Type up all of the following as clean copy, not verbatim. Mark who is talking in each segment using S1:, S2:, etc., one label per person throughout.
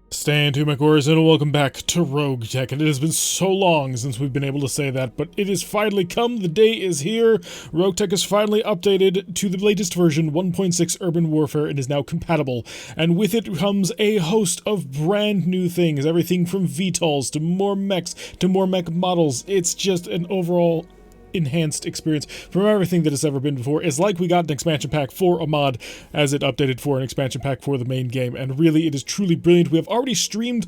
S1: Stand to, my cores, and welcome back to RogueTech. And it has been so long since we've been able to say that, but it has finally come. The day is here. RogueTech is finally updated to the latest version, 1.6 Urban Warfare, and is now compatible. And with it comes a host of brand new things, everything from VTOLs to more mechs to more mech models. It's just an overall enhanced experience from everything that has ever been before. It's like we got an expansion pack for a mod as it updated for an expansion pack for the main game, and really it is truly brilliant. We have already streamed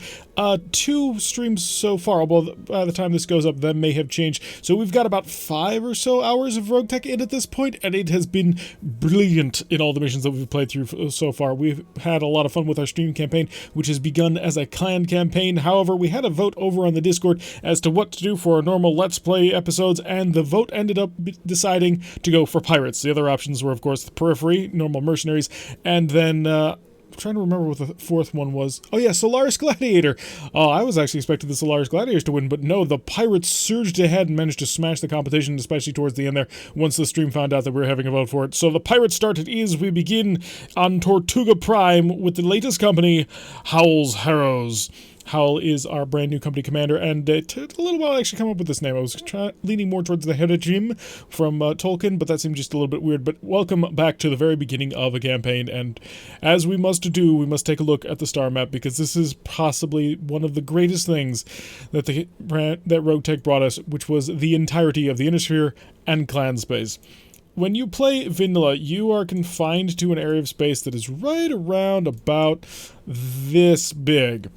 S1: 2 streams so far, although by the time this goes up that may have changed. So we've got about 5 or so hours of RogueTech in at this point, and it has been brilliant in all the missions that we've played through so far. We've had a lot of fun with our stream campaign, which has begun as a clan campaign. However, we had a vote over on the Discord as to what to do for our normal Let's Play episodes, and the vote ended up deciding to go for pirates. The other options were, of course, the periphery, normal mercenaries, and then I'm trying to remember what the fourth one was. Oh yeah, Solaris Gladiator. I was actually expecting the Solaris Gladiators to win, but no, the pirates surged ahead and managed to smash the competition, especially towards the end there, once the stream found out that we were having a vote for it. So the pirates start at ease. We begin on Tortuga Prime with the latest company, Howl's Harrows. Howl is our brand new company commander, and it took a little while to actually come up with this name. I was leaning more towards the Herodrim from Tolkien, but that seemed just a little bit weird. But welcome back to the very beginning of a campaign, and as we must do, we must take a look at the star map, because this is possibly one of the greatest things that that RogueTech brought us, which was the entirety of the Innisphere and clan space. When you play vanilla, you are confined to an area of space that is right around about this big.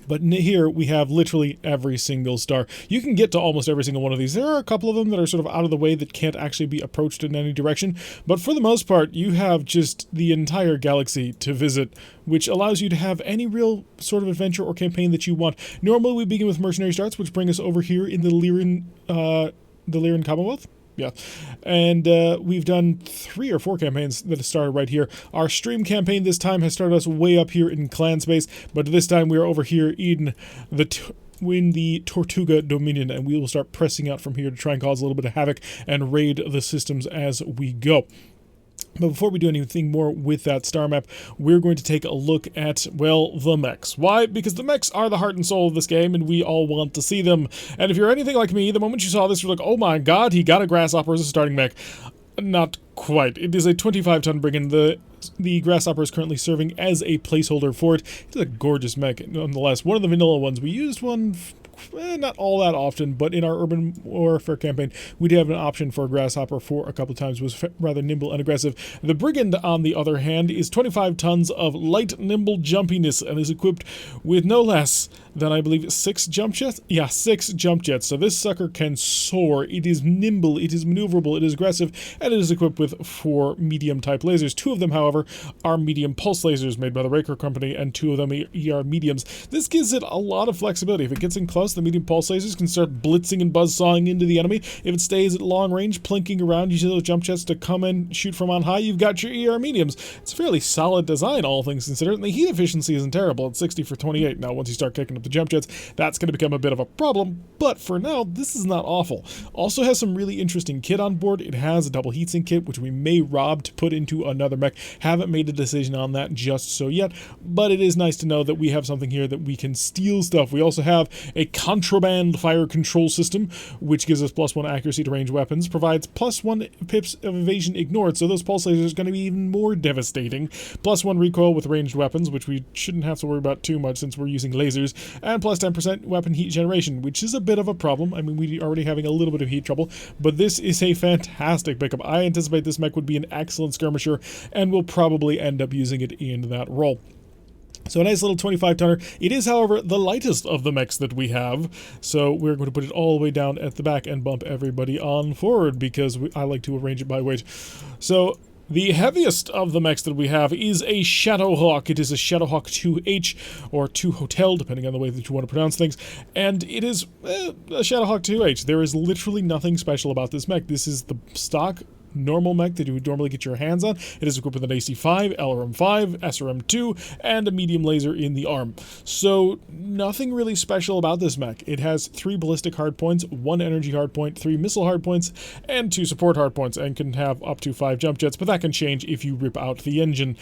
S1: But here we have literally every single star. You can get to almost every single one of these. There are a couple of them that are sort of out of the way that can't actually be approached in any direction. But for the most part, you have just the entire galaxy to visit, which allows you to have any real sort of adventure or campaign that you want. Normally we begin with mercenary starts, which bring us over here in the Lyran Commonwealth. Yeah, and we've done 3 or 4 campaigns that have started right here. Our stream campaign this time has started us way up here in clan space, but this time we are over here in the Tortuga Dominion, and we will start pressing out from here to try and cause a little bit of havoc and raid the systems as we go. But before we do anything more with that star map, we're going to take a look at, well, the mechs. Why? Because the mechs are the heart and soul of this game, and we all want to see them. And if you're anything like me, the moment you saw this, you're like, oh my god, he got a grasshopper as a starting mech. Not quite. It is a 25-ton Brigand. The grasshopper is currently serving as a placeholder for it. It's a gorgeous mech, nonetheless. One of the vanilla ones. We used one not all that often, but in our urban warfare campaign, we did have an option for a grasshopper for a couple of times. It was rather nimble and aggressive. The Brigand, on the other hand, is 25 tons of light, nimble jumpiness and is equipped with no less than, I believe, 6 jump jets? Yeah, 6 jump jets. So this sucker can soar. It is nimble, it is maneuverable, it is aggressive, and it is equipped with 4 medium-type lasers. 2 of them, however, are medium pulse lasers made by the Raker Company, and 2 of them are mediums. This gives it a lot of flexibility. If it gets in close, the medium pulse lasers can start blitzing and buzzsawing into the enemy. If it stays at long range, plinking around, using those jump jets to come and shoot from on high, you've got your ER mediums. It's a fairly solid design, all things considered, and the heat efficiency isn't terrible. It's 60 for 28. Now, once you start kicking up the jump jets, that's going to become a bit of a problem, but for now, this is not awful. Also has some really interesting kit on board. It has a double heatsink kit, which we may rob to put into another mech. Haven't made a decision on that just so yet, but it is nice to know that we have something here that we can steal stuff. We also have a contraband fire control system, which gives us +1 accuracy to range weapons, provides +1 pips of evasion ignored, so those pulse lasers are going to be even more devastating, +1 recoil with ranged weapons, which we shouldn't have to worry about too much since we're using lasers, and +10% weapon heat generation, which is a bit of a problem. I mean, we're already having a little bit of heat trouble, but this is a fantastic pickup. I anticipate this mech would be an excellent skirmisher, and we'll probably end up using it in that role. So a nice little 25-tonner. It is, however, the lightest of the mechs that we have, so we're going to put it all the way down at the back and bump everybody on forward, because I like to arrange it by weight. So the heaviest of the mechs that we have is a Shadowhawk. It is a Shadowhawk 2H, or 2 Hotel, depending on the way that you want to pronounce things, and it is a Shadowhawk 2H. There is literally nothing special about this mech. This is the stock normal mech that you would normally get your hands on. It is equipped with an AC-5, LRM-5, SRM-2, and a medium laser in the arm. So nothing really special about this mech. It has 3 ballistic hardpoints, 1 energy hardpoint, 3 missile hardpoints, and 2 support hardpoints, and can have up to 5 jump jets, but that can change if you rip out the engine.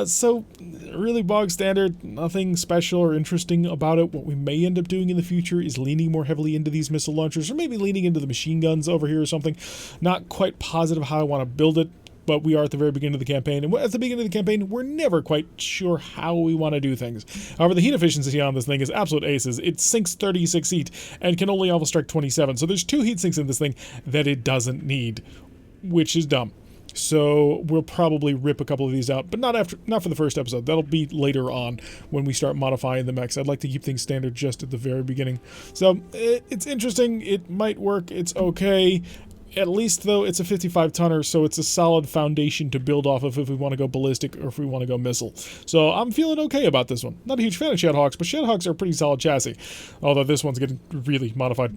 S1: So really bog standard, nothing special or interesting about it. What we may end up doing in the future is leaning more heavily into these missile launchers, or maybe leaning into the machine guns over here or something. Not quite positive how I want to build it, but we are at the very beginning of the campaign, and at the beginning of the campaign, we're never quite sure how we want to do things. However, the heat efficiency on this thing is absolute aces. It sinks 36 heat and can only alpha strike 27, so there's 2 heat sinks in this thing that it doesn't need, which is dumb. So we'll probably rip a couple of these out, but not for the first episode. That'll be later on when we start modifying the mechs. I'd like to keep things standard just at the very beginning. So it's interesting. It might work. It's okay. At least, though, it's a 55-tonner, so it's a solid foundation to build off of if we want to go ballistic or if we want to go missile. So I'm feeling okay about this one. Not a huge fan of Shadowhawks, but Shadowhawks are a pretty solid chassis, although this one's getting really modified.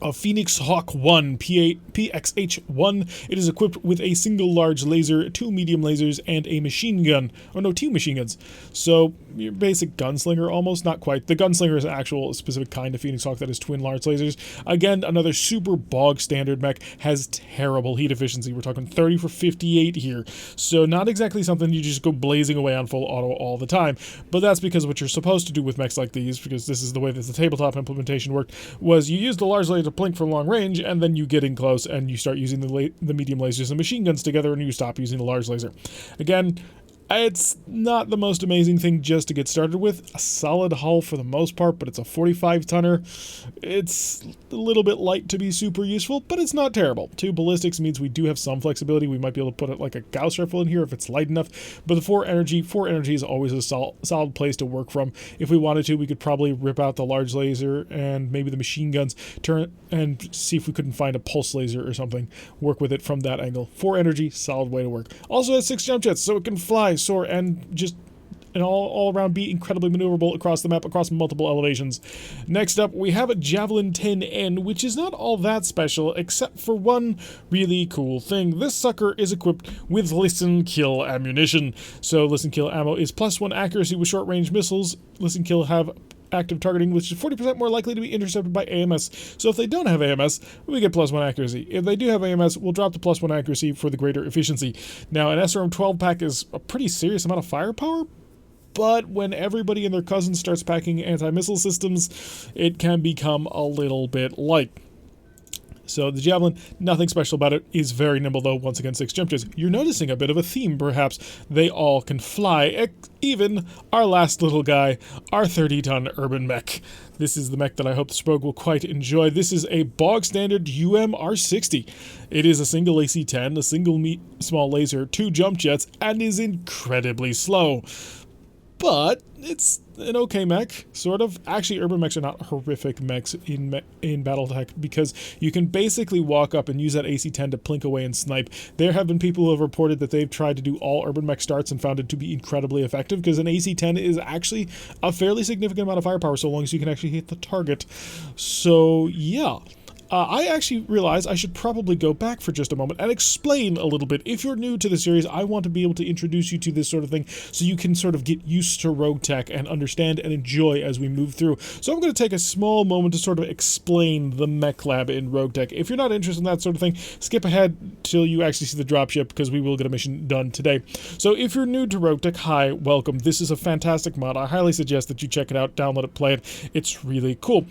S1: A Phoenix Hawk 1 PXH-1. It is equipped with a single large laser, 2 medium lasers, and a machine gun. Oh no, 2 machine guns. So your basic gunslinger almost, not quite. The gunslinger is an actual specific kind of Phoenix Hawk that has twin large lasers. Again, another super bog standard mech, has terrible heat efficiency. We're talking 30 for 58 here. So not exactly something you just go blazing away on full auto all the time. But that's because what you're supposed to do with mechs like these, because this is the way that the tabletop implementation worked, was you use the large laser to blink from long range, and then you get in close and you start using the medium lasers and machine guns together, and you stop using the large laser. Again, it's not the most amazing thing just to get started with. A solid hull for the most part, but it's a 45-tonner. It's a little bit light to be super useful, but it's not terrible. 2 ballistics means we do have some flexibility. We might be able to put it like a Gauss rifle in here if it's light enough. But the 4 energy is always a solid place to work from. If we wanted to, we could probably rip out the large laser and maybe the machine guns, turn and see if we couldn't find a pulse laser or something. Work with it from that angle. 4 energy, solid way to work. Also has 6 jump jets, so it can fly, soar, and just an all around be incredibly maneuverable across the map, across multiple elevations. Next up, we have a Javelin 10N, which is not all that special, except for one really cool thing. This sucker is equipped with listen kill ammunition. So listen kill ammo is +1 accuracy with short range missiles. Listen kill have active targeting, which is 40% more likely to be intercepted by AMS. So if they don't have AMS, we get +1 accuracy. If they do have AMS, we'll drop the +1 accuracy for the greater efficiency. Now, an SRM 12 pack is a pretty serious amount of firepower, but when everybody and their cousin starts packing anti-missile systems, it can become a little bit light. So the Javelin, nothing special about it, is very nimble though, once again 6 jump jets. You're noticing a bit of a theme perhaps. They all can fly, even our last little guy, our 30-ton urban mech. This is the mech that I hope the Sprogue will quite enjoy. This is a bog standard UMR-60. It is a single AC-10, a single small laser, 2 jump jets, and is incredibly slow. But it's an okay mech, sort of. Actually, urban mechs are not horrific mechs in BattleTech, because you can basically walk up and use that AC-10 to plink away and snipe. There have been people who have reported that they've tried to do all urban mech starts and found it to be incredibly effective, because an AC-10 is actually a fairly significant amount of firepower, so long as you can actually hit the target. So, yeah. I actually realize I should probably go back for just a moment and explain a little bit. If you're new to the series, I want to be able to introduce you to this sort of thing so you can sort of get used to RogueTech and understand and enjoy as we move through. So I'm going to take a small moment to sort of explain the Mech Lab in RogueTech. If you're not interested in that sort of thing, skip ahead till you actually see the dropship, because we will get a mission done today. So if you're new to RogueTech, hi, welcome. This is a fantastic mod. I highly suggest that you check it out, download it, play it. It's really cool.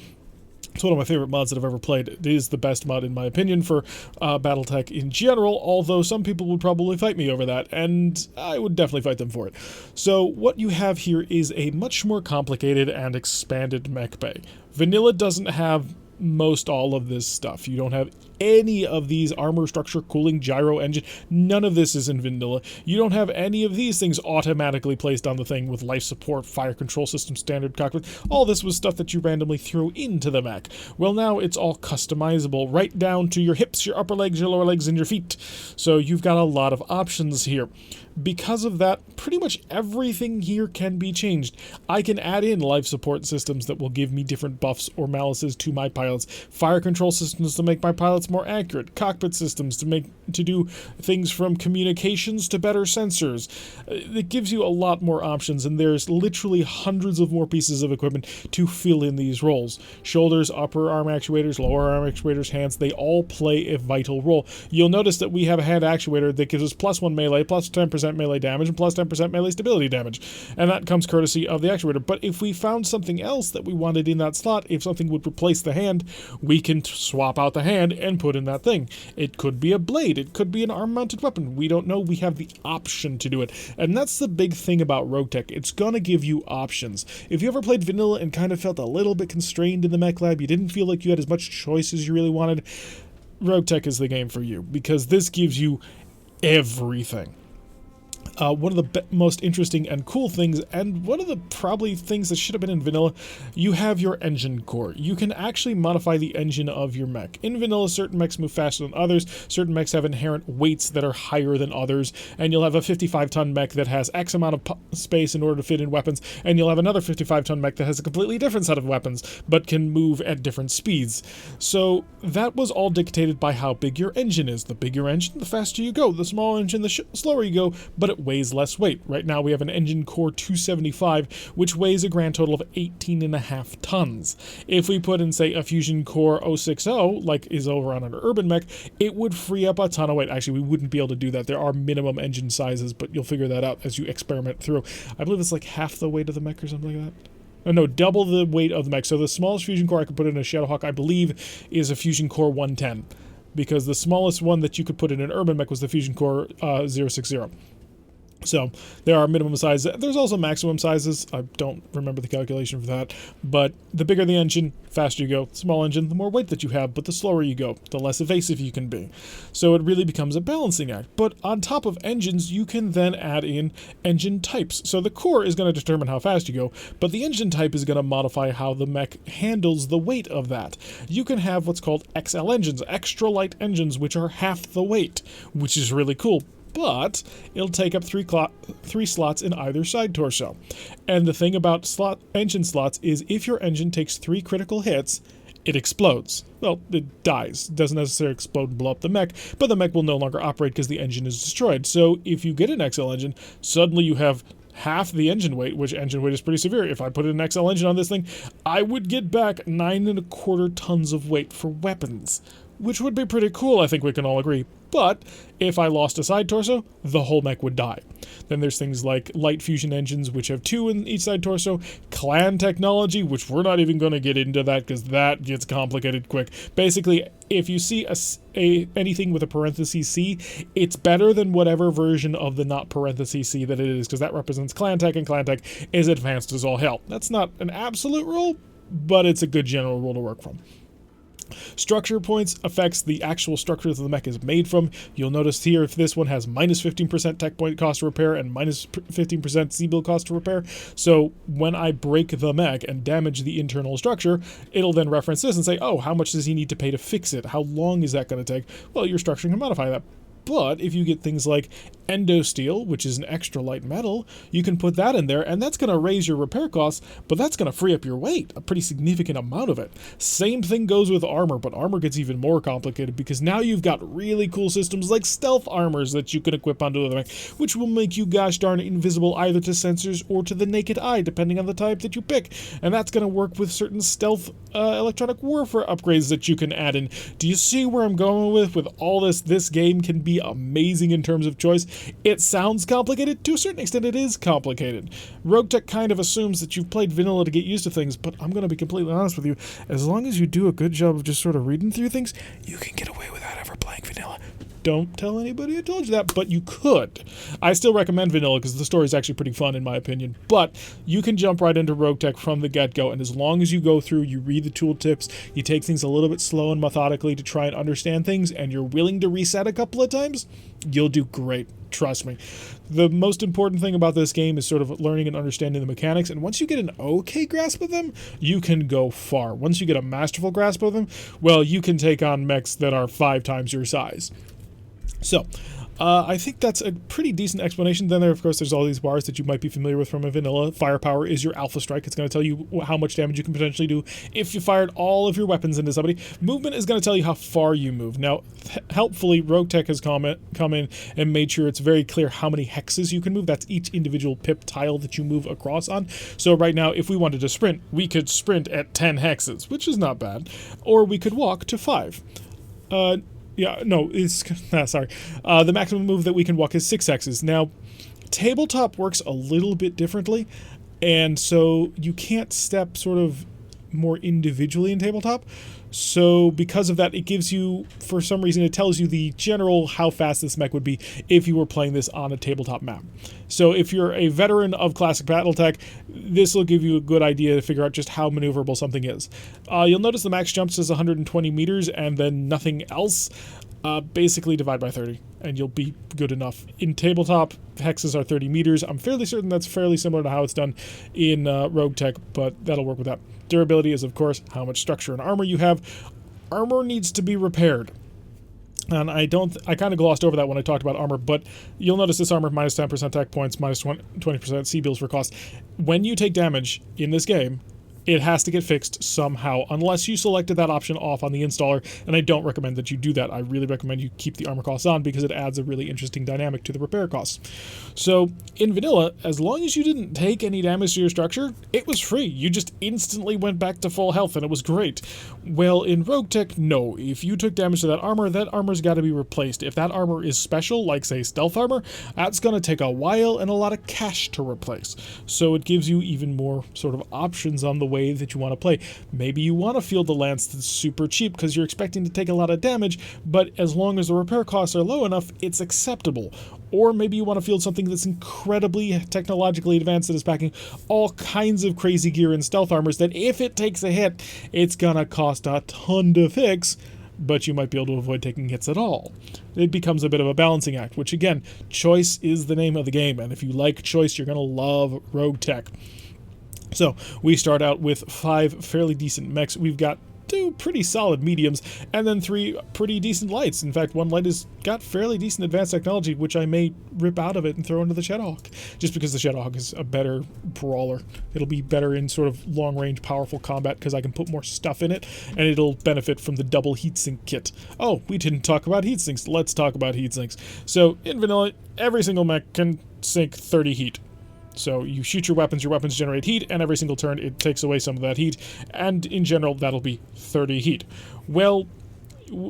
S1: It's one of my favorite mods that I've ever played. It is the best mod, in my opinion, for BattleTech in general, although some people would probably fight me over that, and I would definitely fight them for it. So what you have here is a much more complicated and expanded mech bay. Vanilla doesn't have most all of this stuff. You don't have any of these armor structure, cooling, gyro engine. None of this is in vanilla. You don't have any of these things automatically placed on the thing with life support, fire control system, standard cockpit. All this was stuff that you randomly threw into the mech. Well, now it's all customizable, right down to your hips, your upper legs, your lower legs, and your feet. So you've got a lot of options here. Because of that, pretty much everything here can be changed. I can add in life support systems that will give me different buffs or malices to my pilots, fire control systems to make my pilots that's more accurate, cockpit systems to do things from communications to better sensors. It gives you a lot more options, and there's literally hundreds of more pieces of equipment to fill in these roles. Shoulders, upper arm actuators, lower arm actuators, hands, they all play a vital role. You'll notice that we have a hand actuator that gives us +1 melee, plus 10% melee damage, and plus 10% melee stability damage, and that comes courtesy of the actuator. But if we found something else that we wanted in that slot, if something would replace the hand, we can swap out the hand and put in that thing. It could be a blade, it could be an arm-mounted weapon, we don't know, we have the option to do it. And that's the big thing about RogueTech, it's gonna give you options. If you ever played vanilla and kind of felt a little bit constrained in the Mech Lab, you didn't feel like you had as much choice as you really wanted, RogueTech is the game for you, because this gives you everything. One of the most interesting and cool things, and one of the probably things that should have been in vanilla, you have your engine core. You can actually modify the engine of your mech. In vanilla, certain mechs move faster than others, certain mechs have inherent weights that are higher than others, and you'll have a 55-ton mech that has X amount of space in order to fit in weapons, and you'll have another 55-ton mech that has a completely different set of weapons, but can move at different speeds. So that was all dictated by how big your engine is. The bigger engine, the faster you go. The small engine, the slower you go, but it weighs less weight. Right now we have an engine core 275, which weighs a grand total of 18.5 tons. If we put in, say, a fusion core 060, like is over on an urban mech, it would free up a ton of weight. Actually, we wouldn't be able to do that. There are minimum engine sizes, but you'll figure that out as you experiment through. I believe it's like half the weight of the mech or something like that. Oh, no, double the weight of the mech. So the smallest fusion core I could put in a Shadowhawk, I believe, is a fusion core 110, because the smallest one that you could put in an urban mech was the fusion core 060. So there are minimum sizes. There's also maximum sizes. I don't remember the calculation for that. But the bigger the engine, faster you go. Small engine, the more weight that you have, but the slower you go, the less evasive you can be. So it really becomes a balancing act. But on top of engines, you can then add in engine types. So the core is going to determine how fast you go, but the engine type is going to modify how the mech handles the weight of that. You can have what's called XL engines, extra light engines, which are half the weight, which is really cool. But it'll take up three slots in either side torso. And the thing about engine slots is if your engine takes 3 critical hits, it explodes. Well, it dies. It doesn't necessarily explode and blow up the mech, but the mech will no longer operate because the engine is destroyed. So if you get an XL engine, suddenly you have half the engine weight, which engine weight is pretty severe. If I put an XL engine on this thing, I would get back 9.25 tons of weight for weapons, which would be pretty cool, I think we can all agree. But if I lost a side torso, the whole mech would die. Then there's things like light fusion engines, which have 2 in each side torso, clan technology, which we're not even going to get into that because that gets complicated quick. Basically, if you see anything with a parenthesis C, it's better than whatever version of the not parenthesis C that it is, because that represents clan tech, and clan tech is advanced as all hell. That's not an absolute rule, but it's a good general rule to work from. Structure points affects the actual structure that the mech is made from. You'll notice here if this one has minus 15% tech point cost to repair and minus 15% C-build cost to repair. So when I break the mech and damage the internal structure, it'll then reference this and say, oh, how much does he need to pay to fix it? How long is that going to take? Well, your structure can modify that. But if you get things like endosteel, which is an extra light metal, you can put that in there, and that's going to raise your repair costs, but that's going to free up your weight, a pretty significant amount of it. Same thing goes with armor, but armor gets even more complicated because now you've got really cool systems like stealth armors that you can equip onto the mech, which will make you gosh darn invisible either to sensors or to the naked eye, depending on the type that you pick. And that's going to work with certain stealth electronic warfare upgrades that you can add in. Do you see where I'm going with all this? This game can be amazing in terms of choice. It sounds complicated. To a certain extent, it is complicated. RogueTech kind of assumes that you've played vanilla to get used to things, but I'm going to be completely honest with you. As long as you do a good job of just sort of reading through things, you can get away without ever playing vanilla. Don't tell anybody I told you that, but you could. I still recommend vanilla because the story is actually pretty fun in my opinion, but you can jump right into RogueTech from the get-go, and as long as you go through, you read the tooltips, you take things a little bit slow and methodically to try and understand things, and you're willing to reset a couple of times, you'll do great. Trust me. The most important thing about this game is sort of learning and understanding the mechanics, and once you get an okay grasp of them, you can go far. Once you get a masterful grasp of them, well, you can take on mechs that are 5 times your size. So, I think that's a pretty decent explanation. Then of course, there's all these bars that you might be familiar with from a vanilla. Firepower is your alpha strike. It's going to tell you how much damage you can potentially do if you fired all of your weapons into somebody. Movement is going to tell you how far you move. Now, helpfully, RogueTech has come in and made sure it's very clear how many hexes you can move. That's each individual pip tile that you move across on. So right now, if we wanted to sprint, we could sprint at 10 hexes, which is not bad. Or we could walk to 5. Yeah, no, it's... sorry. The maximum move that we can walk is 6 hexes. Now, tabletop works a little bit differently, and so you can't step sort of more individually in tabletop. So because of that, it gives you, for some reason, it tells you the general how fast this mech would be if you were playing this on a tabletop map. So if you're a veteran of classic BattleTech, this will give you a good idea to figure out just how maneuverable something is. You'll notice the max jump says 120 meters and then nothing else. Basically divide by 30 and you'll be good enough. In tabletop, hexes are 30 meters. I'm fairly certain that's fairly similar to how it's done in RogueTech, but that'll work with that. Durability is, of course, how much structure and armor you have. Armor needs to be repaired. And I kind of glossed over that when I talked about armor, but you'll notice this armor minus 10% attack points, minus 20% C-bills for cost. When you take damage in this game, it has to get fixed somehow, unless you selected that option off on the installer, and I don't recommend that you do that. I really recommend you keep the armor costs on because it adds a really interesting dynamic to the repair costs. So, in vanilla, as long as you didn't take any damage to your structure, it was free. You just instantly went back to full health, and it was great. Well, in RogueTech, no. If you took damage to that armor's got to be replaced. If that armor is special, like, say, stealth armor, that's going to take a while and a lot of cash to replace. So it gives you even more sort of options on the way that you want to play. Maybe you want to field the lance that's super cheap because you're expecting to take a lot of damage, but as long as the repair costs are low enough, it's acceptable. Or maybe you want to field something that's incredibly technologically advanced that is packing all kinds of crazy gear and stealth armors that if it takes a hit, it's gonna cost a ton to fix, but you might be able to avoid taking hits at all. It becomes a bit of a balancing act, which again, choice is the name of the game, and if you like choice, you're gonna love RogueTech. So, we start out with 5 fairly decent mechs. We've got 2 pretty solid mediums, and then 3 pretty decent lights. In fact, one light has got fairly decent advanced technology, which I may rip out of it and throw into the Shadowhawk, just because the Shadowhawk is a better brawler. It'll be better in sort of long-range, powerful combat, because I can put more stuff in it, and it'll benefit from the double heatsink kit. Oh, we didn't talk about heatsinks. Let's talk about heatsinks. So, in vanilla, every single mech can sink 30 heat. So you shoot your weapons generate heat, and every single turn it takes away some of that heat, and in general that'll be 30 heat. Well,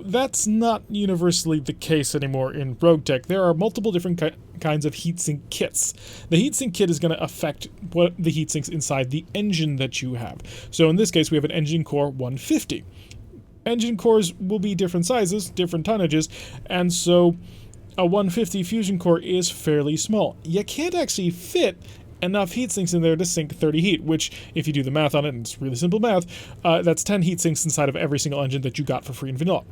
S1: that's not universally the case anymore in RogueTech. There are multiple different kinds of heatsink kits. The heatsink kit is going to affect what the heatsinks inside the engine that you have. So in this case we have an engine core 150. Engine cores will be different sizes, different tonnages, and so a 150 fusion core is fairly small. You can't actually fit enough heatsinks in there to sink 30 heat, which, if you do the math on it, and it's really simple math, that's 10 heatsinks inside of every single engine that you got for free in vanilla.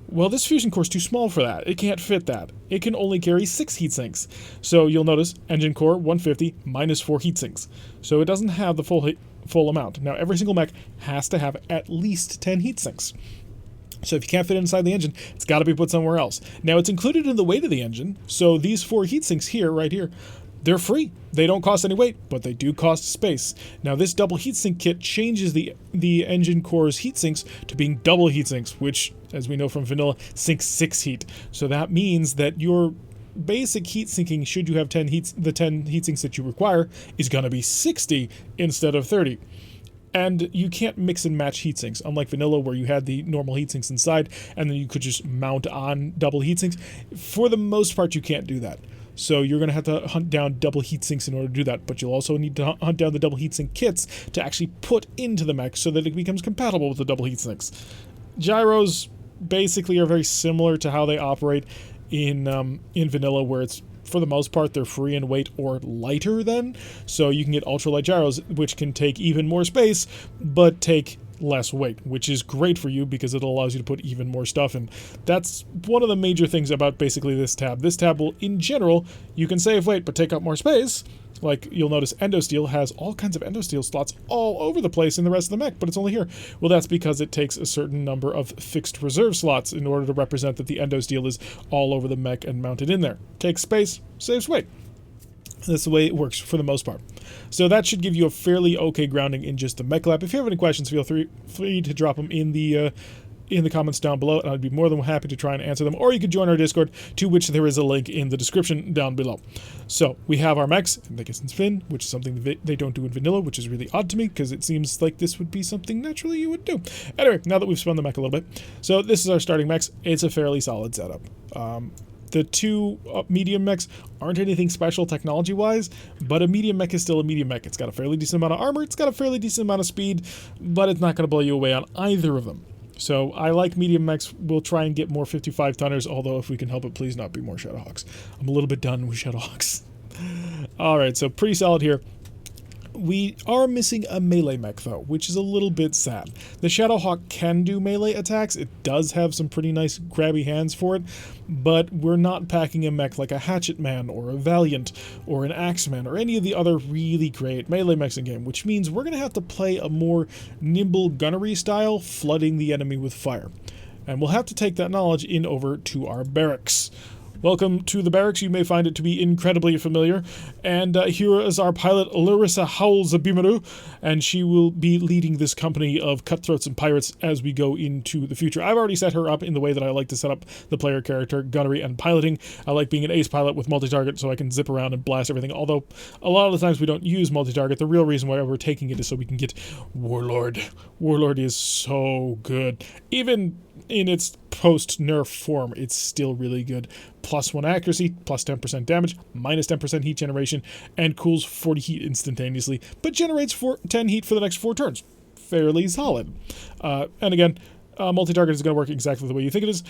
S1: Well, this fusion core is too small for that. It can't fit that. It can only carry 6 heatsinks. So you'll notice engine core 150 minus 4 heatsinks. So it doesn't have the full amount. Now, every single mech has to have at least 10 heatsinks. So if you can't fit it inside the engine, it's got to be put somewhere else. Now, it's included in the weight of the engine, so these 4 heatsinks here, right here, they're free. They don't cost any weight, but they do cost space. Now, this double heatsink kit changes the engine core's heatsinks to being double heatsinks, which, as we know from vanilla, sinks 6 heat. So that means that your basic heat sinking, should you have the 10 heatsinks that you require, is going to be 60 instead of 30. And you can't mix and match heatsinks, unlike vanilla where you had the normal heatsinks inside and then you could just mount on double heatsinks. For the most part, you can't do that. So you're going to have to hunt down double heatsinks in order to do that, but you'll also need to hunt down the double heatsink kits to actually put into the mech so that it becomes compatible with the double heatsinks. Gyros basically are very similar to how they operate in vanilla, where it's, for the most part, they're free in weight or lighter than. So you can get ultralight gyros, which can take even more space, but take less weight, which is great for you because it allows you to put even more stuff in. That's one of the major things about basically this tab. This tab will, in general, you can save weight but take up more space. Like, you'll notice Endosteel has all kinds of Endosteel slots all over the place in the rest of the mech, but it's only here. Well, that's because it takes a certain number of fixed reserve slots in order to represent that the Endosteel is all over the mech and mounted in there. Takes space, saves weight. That's the way it works for the most part. So that should give you a fairly okay grounding in just the Mech Lab. If you have any questions, feel free to drop them in the comments down below, and I'd be more than happy to try and answer them. Or you could join our Discord, to which there is a link in the description down below. So we have our mechs, and they can spin, which is something they don't do in vanilla, which is really odd to me, because it seems like this would be something naturally you would do. Anyway, now that we've spun the mech a little bit, so this is our starting mechs. It's a fairly solid setup. The two medium mechs aren't anything special technology-wise, but a medium mech is still a medium mech. It's got a fairly decent amount of armor, it's got a fairly decent amount of speed, but it's not going to blow you away on either of them. So I like medium mechs. We'll try and get more 55-tonners, although if we can help it, please not be more Shadowhawks. I'm a little bit done with Shadowhawks. Alright, so pretty solid here. We are missing a melee mech, though, which is a little bit sad. The Shadowhawk can do melee attacks. It does have some pretty nice grabby hands for it, but we're not packing a mech like a Hatchet Man or a Valiant or an Axeman or any of the other really great melee mechs in game, which means we're going to have to play a more nimble gunnery style, flooding the enemy with fire. And we'll have to take that knowledge in over to our barracks. Welcome to the barracks. You may find it to be incredibly familiar. And here is our pilot, Larissa Howl Zabimaru, and she will be leading this company of cutthroats and pirates as we go into the future. I've already set her up in the way that I like to set up the player character, gunnery and piloting. I like being an ace pilot with multi-target so I can zip around and blast everything, although a lot of the times we don't use multi-target. The real reason why we're taking it is so we can get Warlord. Warlord is so good. Even in its post-nerf form, it's still really good. +1 accuracy, plus 10% damage, minus 10% heat generation, and cools 40 heat instantaneously, but generates 10 heat for the next 4 turns. Fairly solid. And again, multi-target is going to work exactly the way you think it is.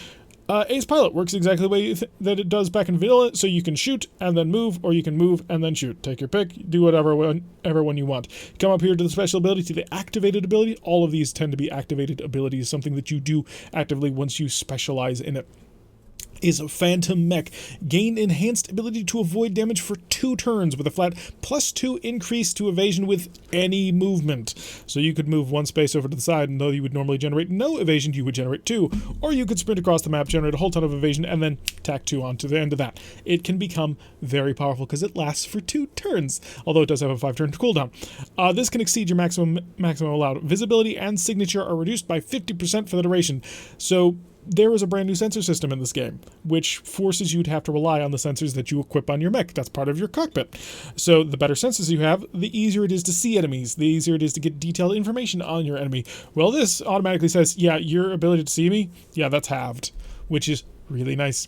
S1: Ace Pilot works exactly the way that it does back in vanilla, so you can shoot and then move, or you can move and then shoot. Take your pick, do whatever one you want. Come up here to the special ability, to the activated ability. All of these tend to be activated abilities, something that you do actively once you specialize in it. Is a Phantom Mech. Gain enhanced ability to avoid damage for 2 turns with a flat +2 increase to evasion with any movement. So you could move 1 space over to the side, and though you would normally generate no evasion, you would generate 2. Or you could sprint across the map, generate a whole ton of evasion, and then tack 2 onto the end of that. It can become very powerful because it lasts for 2 turns, although it does have a 5-turn cooldown. This can exceed your maximum allowed. Visibility and signature are reduced by 50% for the duration. So there is a brand new sensor system in this game, which forces you to have to rely on the sensors that you equip on your mech. That's part of your cockpit. So the better sensors you have, the easier it is to see enemies, the easier it is to get detailed information on your enemy. Well, this automatically says, yeah, your ability to see me, yeah, that's halved, which is really nice.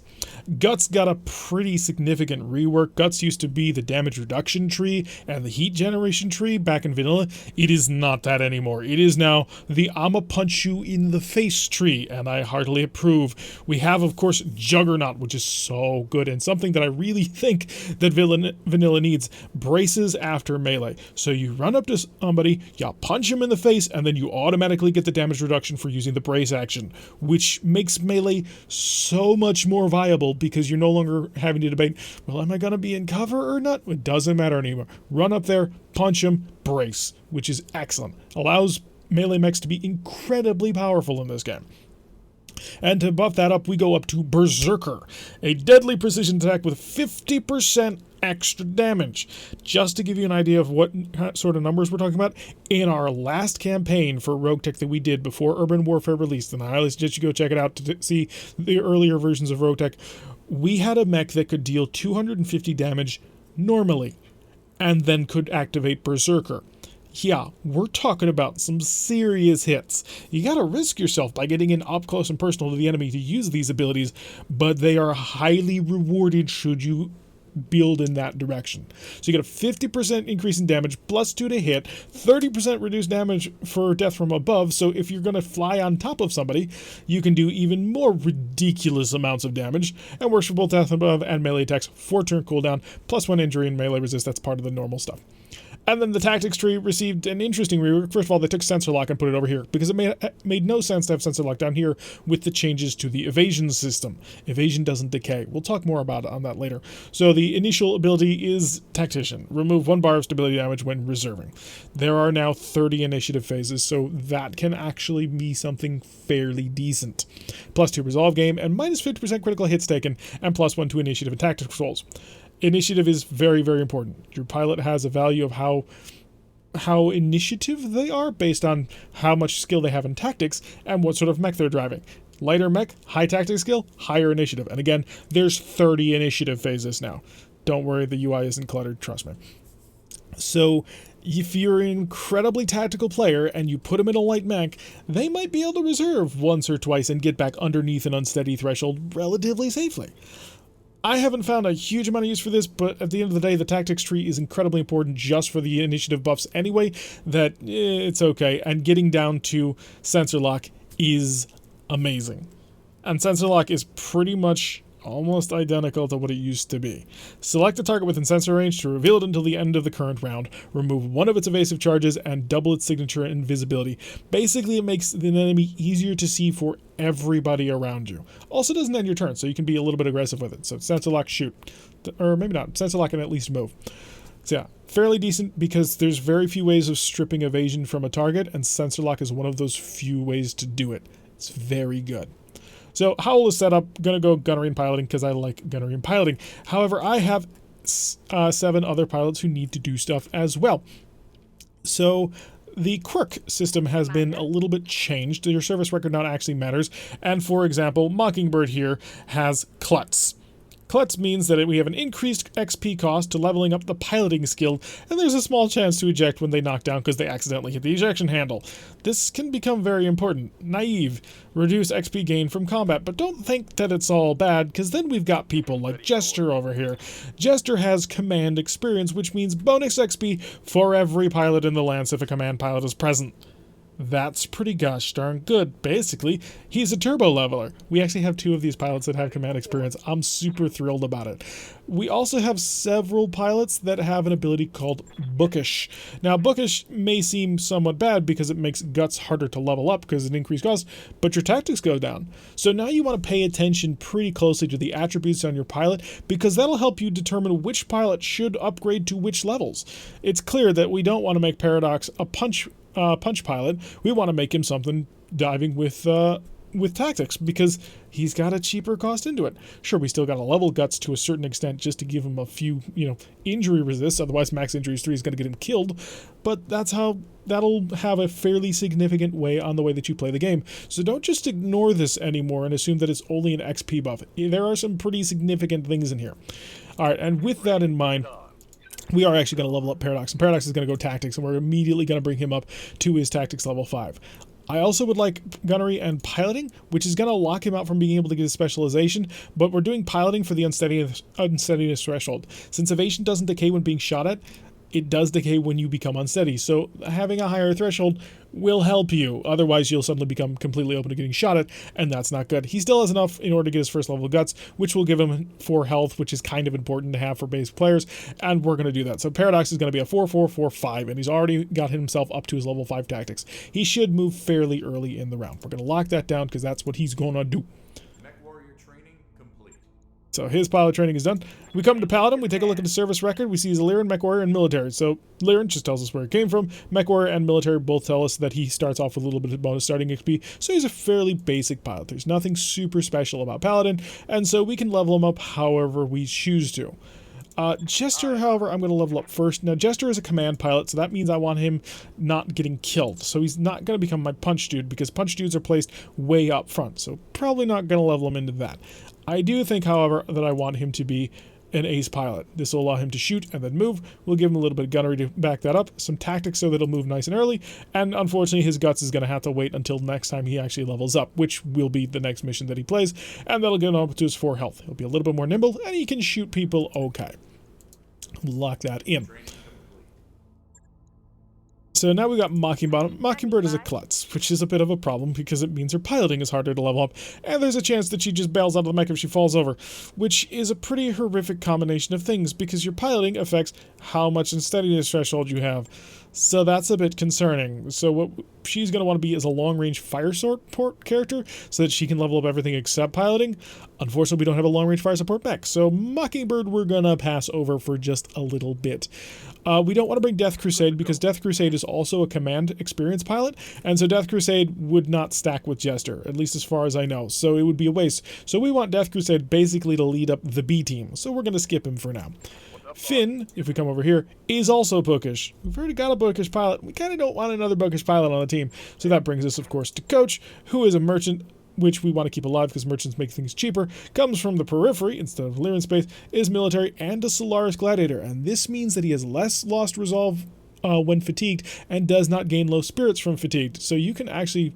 S1: Guts got a pretty significant rework. Guts used to be the damage reduction tree and the heat generation tree back in vanilla. It is not that anymore. It is now the I'ma punch you in the face tree, and I heartily approve. We have, of course, Juggernaut, which is so good, and something that I really think that vanilla needs. Braces after melee. So you run up to somebody, you punch him in the face, and then you automatically get the damage reduction for using the brace action, which makes melee so much more viable because you're no longer having to debate, well, am I going to be in cover or not? It doesn't matter anymore. Run up there, punch him, brace, which is excellent. Allows melee mechs to be incredibly powerful in this game. And to buff that up, we go up to Berserker, a deadly precision attack with 50% extra damage. Just to give you an idea of what sort of numbers we're talking about, in our last campaign for RogueTech that we did before Urban Warfare released, and I highly suggest you go check it out to see the earlier versions of RogueTech, we had a mech that could deal 250 damage normally, and then could activate Berserker. Yeah, we're talking about some serious hits. You gotta risk yourself by getting in up close and personal to the enemy to use these abilities, but they are highly rewarded should you build in that direction. So you get a 50% increase in damage, +2 to hit, 30% reduced damage for death from above, so if you're going to fly on top of somebody, you can do even more ridiculous amounts of damage, and works for both death from above and melee attacks, 4-turn cooldown, +1 injury and melee resist. That's part of the normal stuff. And then the tactics tree received an interesting rework. First of all, they took sensor lock and put it over here because it made no sense to have sensor lock down here with the changes to the evasion system. Evasion doesn't decay. We'll talk more about it on that later. So the initial ability is Tactician. Remove 1 bar of stability damage when reserving. There are now 30 initiative phases, so that can actually be something fairly decent. +2 resolve game and -50% critical hits taken, and +1 to initiative and tactics rolls. Initiative is very, very important. Your pilot has a value of how initiative they are based on how much skill they have in tactics and what sort of mech they're driving. Lighter mech, high tactics skill, higher initiative. And again, there's 30 initiative phases now. Don't worry, the UI isn't cluttered, trust me. So if you're an incredibly tactical player and you put them in a light mech, they might be able to reserve once or twice and get back underneath an unsteady threshold relatively safely. I haven't found a huge amount of use for this, but at the end of the day, the tactics tree is incredibly important just for the initiative buffs anyway, that it's okay. And getting down to sensor lock is amazing. And sensor lock is pretty much almost identical to what it used to be. Select a target within sensor range to reveal it until the end of the current round. Remove 1 of its evasive charges and double its signature and invisibility. Basically, it makes the enemy easier to see for everybody around you. Also doesn't end your turn, so you can be a little bit aggressive with it. So sensor lock, shoot. Or maybe not. Sensor lock can at least move. So yeah, fairly decent because there's very few ways of stripping evasion from a target, and sensor lock is one of those few ways to do it. It's very good. So Howl is set up, gonna go gunnery and piloting because I like gunnery and piloting. However, I have 7 other pilots who need to do stuff as well. So the quirk system has been a little bit changed. Your service record now actually matters. And for example, Mockingbird here has Klutz. Klutz means that we have an increased XP cost to leveling up the piloting skill, and there's a small chance to eject when they knock down because they accidentally hit the ejection handle. This can become very important. Naive. Reduce XP gain from combat, but don't think that it's all bad, because then we've got people like Jester over here. Jester has command experience, which means bonus XP for every pilot in the lance if a command pilot is present. That's pretty gosh darn good. Basically, he's a turbo leveler. We actually have 2 of these pilots that have command experience. I'm super thrilled about it. We also have several pilots that have an ability called Bookish. Now, Bookish may seem somewhat bad because it makes Guts harder to level up because of an increased cost, but your tactics go down. So now you want to pay attention pretty closely to the attributes on your pilot because that'll help you determine which pilot should upgrade to which levels. It's clear that we don't want to make Paradox a punch pilot. We want to make him something diving with tactics because he's got a cheaper cost into it. Sure, we still got to level Guts to a certain extent just to give him a few, injury resists. Otherwise, max injuries 3 is going to get him killed. But that'll have a fairly significant way on the way that you play the game. So don't just ignore this anymore and assume that it's only an XP buff. There are some pretty significant things in here. All right, and with that in mind, we are actually going to level up Paradox, and Paradox is going to go Tactics, and we're immediately going to bring him up to his Tactics level 5. I also would like Gunnery and Piloting, which is going to lock him out from being able to get his specialization, but we're doing Piloting for the unsteadiness threshold. Since evasion doesn't decay when being shot at, it does decay when you become unsteady, so having a higher threshold will help you. Otherwise, you'll suddenly become completely open to getting shot at, and that's not good. He still has enough in order to get his first level of Guts, which will give him 4 health, which is kind of important to have for base players, and we're going to do that. So Paradox is going to be a 4-4-4-5, and he's already got himself up to his level 5 tactics. He should move fairly early in the round. We're going to lock that down because that's what he's going to do. So his pilot training is done. We come to Paladin, we take a look at the service record, we see he's a Lyran, Mech Warrior, and Military. So Lyran just tells us where he came from, Mech Warrior and Military both tell us that he starts off with a little bit of bonus starting XP, so he's a fairly basic pilot. There's nothing super special about Paladin, and so we can level him up however we choose to. Jester, however, I'm going to level up first. Now, Jester is a command pilot, so that means I want him not getting killed. So he's not going to become my punch dude, because punch dudes are placed way up front, so probably not going to level him into that. I do think, however, that I want him to be an ace pilot. This will allow him to shoot and then move. We'll give him a little bit of gunnery to back that up, some tactics so that he'll move nice and early, and unfortunately his Guts is going to have to wait until next time he actually levels up, which will be the next mission that he plays, and that'll get him up to his 4 health. He'll be a little bit more nimble, and he can shoot people okay. Lock that in. So now we got Mockingbird. Mockingbird is a klutz. which is a bit of a problem because it means her piloting is harder to level up, and there's a chance that she just bails out of the mech if she falls over, which is a pretty horrific combination of things because your piloting affects how much unsteadiness threshold you have. So that's a bit concerning. So what she's going to want to be is a long-range fire support character so that she can level up everything except piloting. Unfortunately, we don't have a long-range fire support mech, so Mockingbird we're going to pass over for just a little bit. We don't want to bring Death Crusade because Death Crusade is also a command experience pilot, and so Death Crusade would not stack with Jester, at least as far as I know, so it would be a waste. So we want Death Crusade basically to lead up the B team, so we're going to skip him for now. Finn, if we come over here, is also bookish. We've already got a bookish pilot. We kind of don't want another bookish pilot on the team. So that brings us, of course, to Coach, who is a merchant, which we want to keep alive because merchants make things cheaper, comes from the periphery instead of Lyran space, is military, and a Solaris Gladiator. And this means that he has less lost resolve when fatigued and does not gain low spirits from fatigued. So you can actually...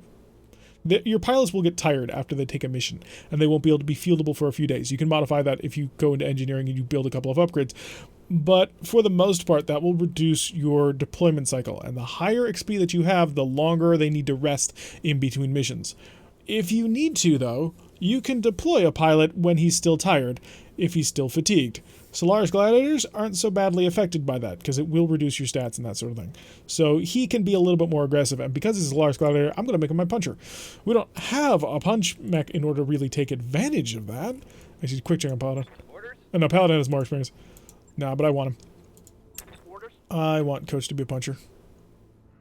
S1: your pilots will get tired after they take a mission, and they won't be able to be fieldable for a few days. You can modify that if you go into engineering and you build a couple of upgrades. But for the most part, that will reduce your deployment cycle. And the higher XP that you have, the longer they need to rest in between missions. If you need to, though, you can deploy a pilot when he's still tired, if he's still fatigued. Solaris Gladiators aren't so badly affected by that, because it will reduce your stats and that sort of thing. So he can be a little bit more aggressive, and because he's a Solaris Gladiator, I'm going to make him my puncher. We don't have a punch mech in order to really take advantage of that. Actually, quick check on Paladin. Oh, no, Paladin has more experience. Nah, but I want him. I want Coach to be a puncher.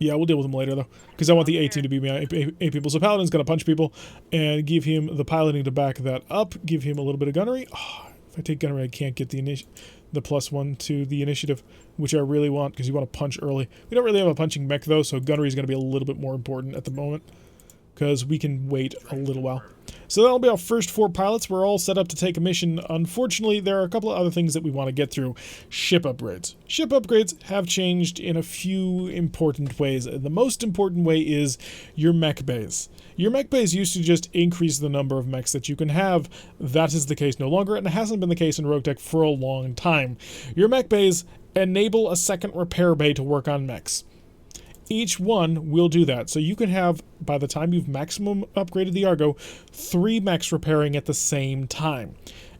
S1: Yeah, we'll deal with him later, though, because I want the A team to be my A people. So Paladin's going to punch people and give him the piloting to back that up, give him a little bit of gunnery. Oh, if I take gunnery, I can't get the +1 to the initiative, which I really want because you want to punch early. We don't really have a punching mech, though, so gunnery is going to be a little bit more important at the moment because we can wait a little while. So that'll be our first 4 pilots. We're all set up to take a mission. Unfortunately, there are a couple of other things that we want to get through. Ship upgrades. Ship upgrades have changed in a few important ways. The most important way is your mech bays. Your mech bays used to just increase the number of mechs that you can have. That is the case no longer, and it hasn't been the case in RogueTech for a long time. Your mech bays enable a second repair bay to work on mechs. Each one will do that. So you can have, by the time you've maximum upgraded the Argo, 3 mechs repairing at the same time.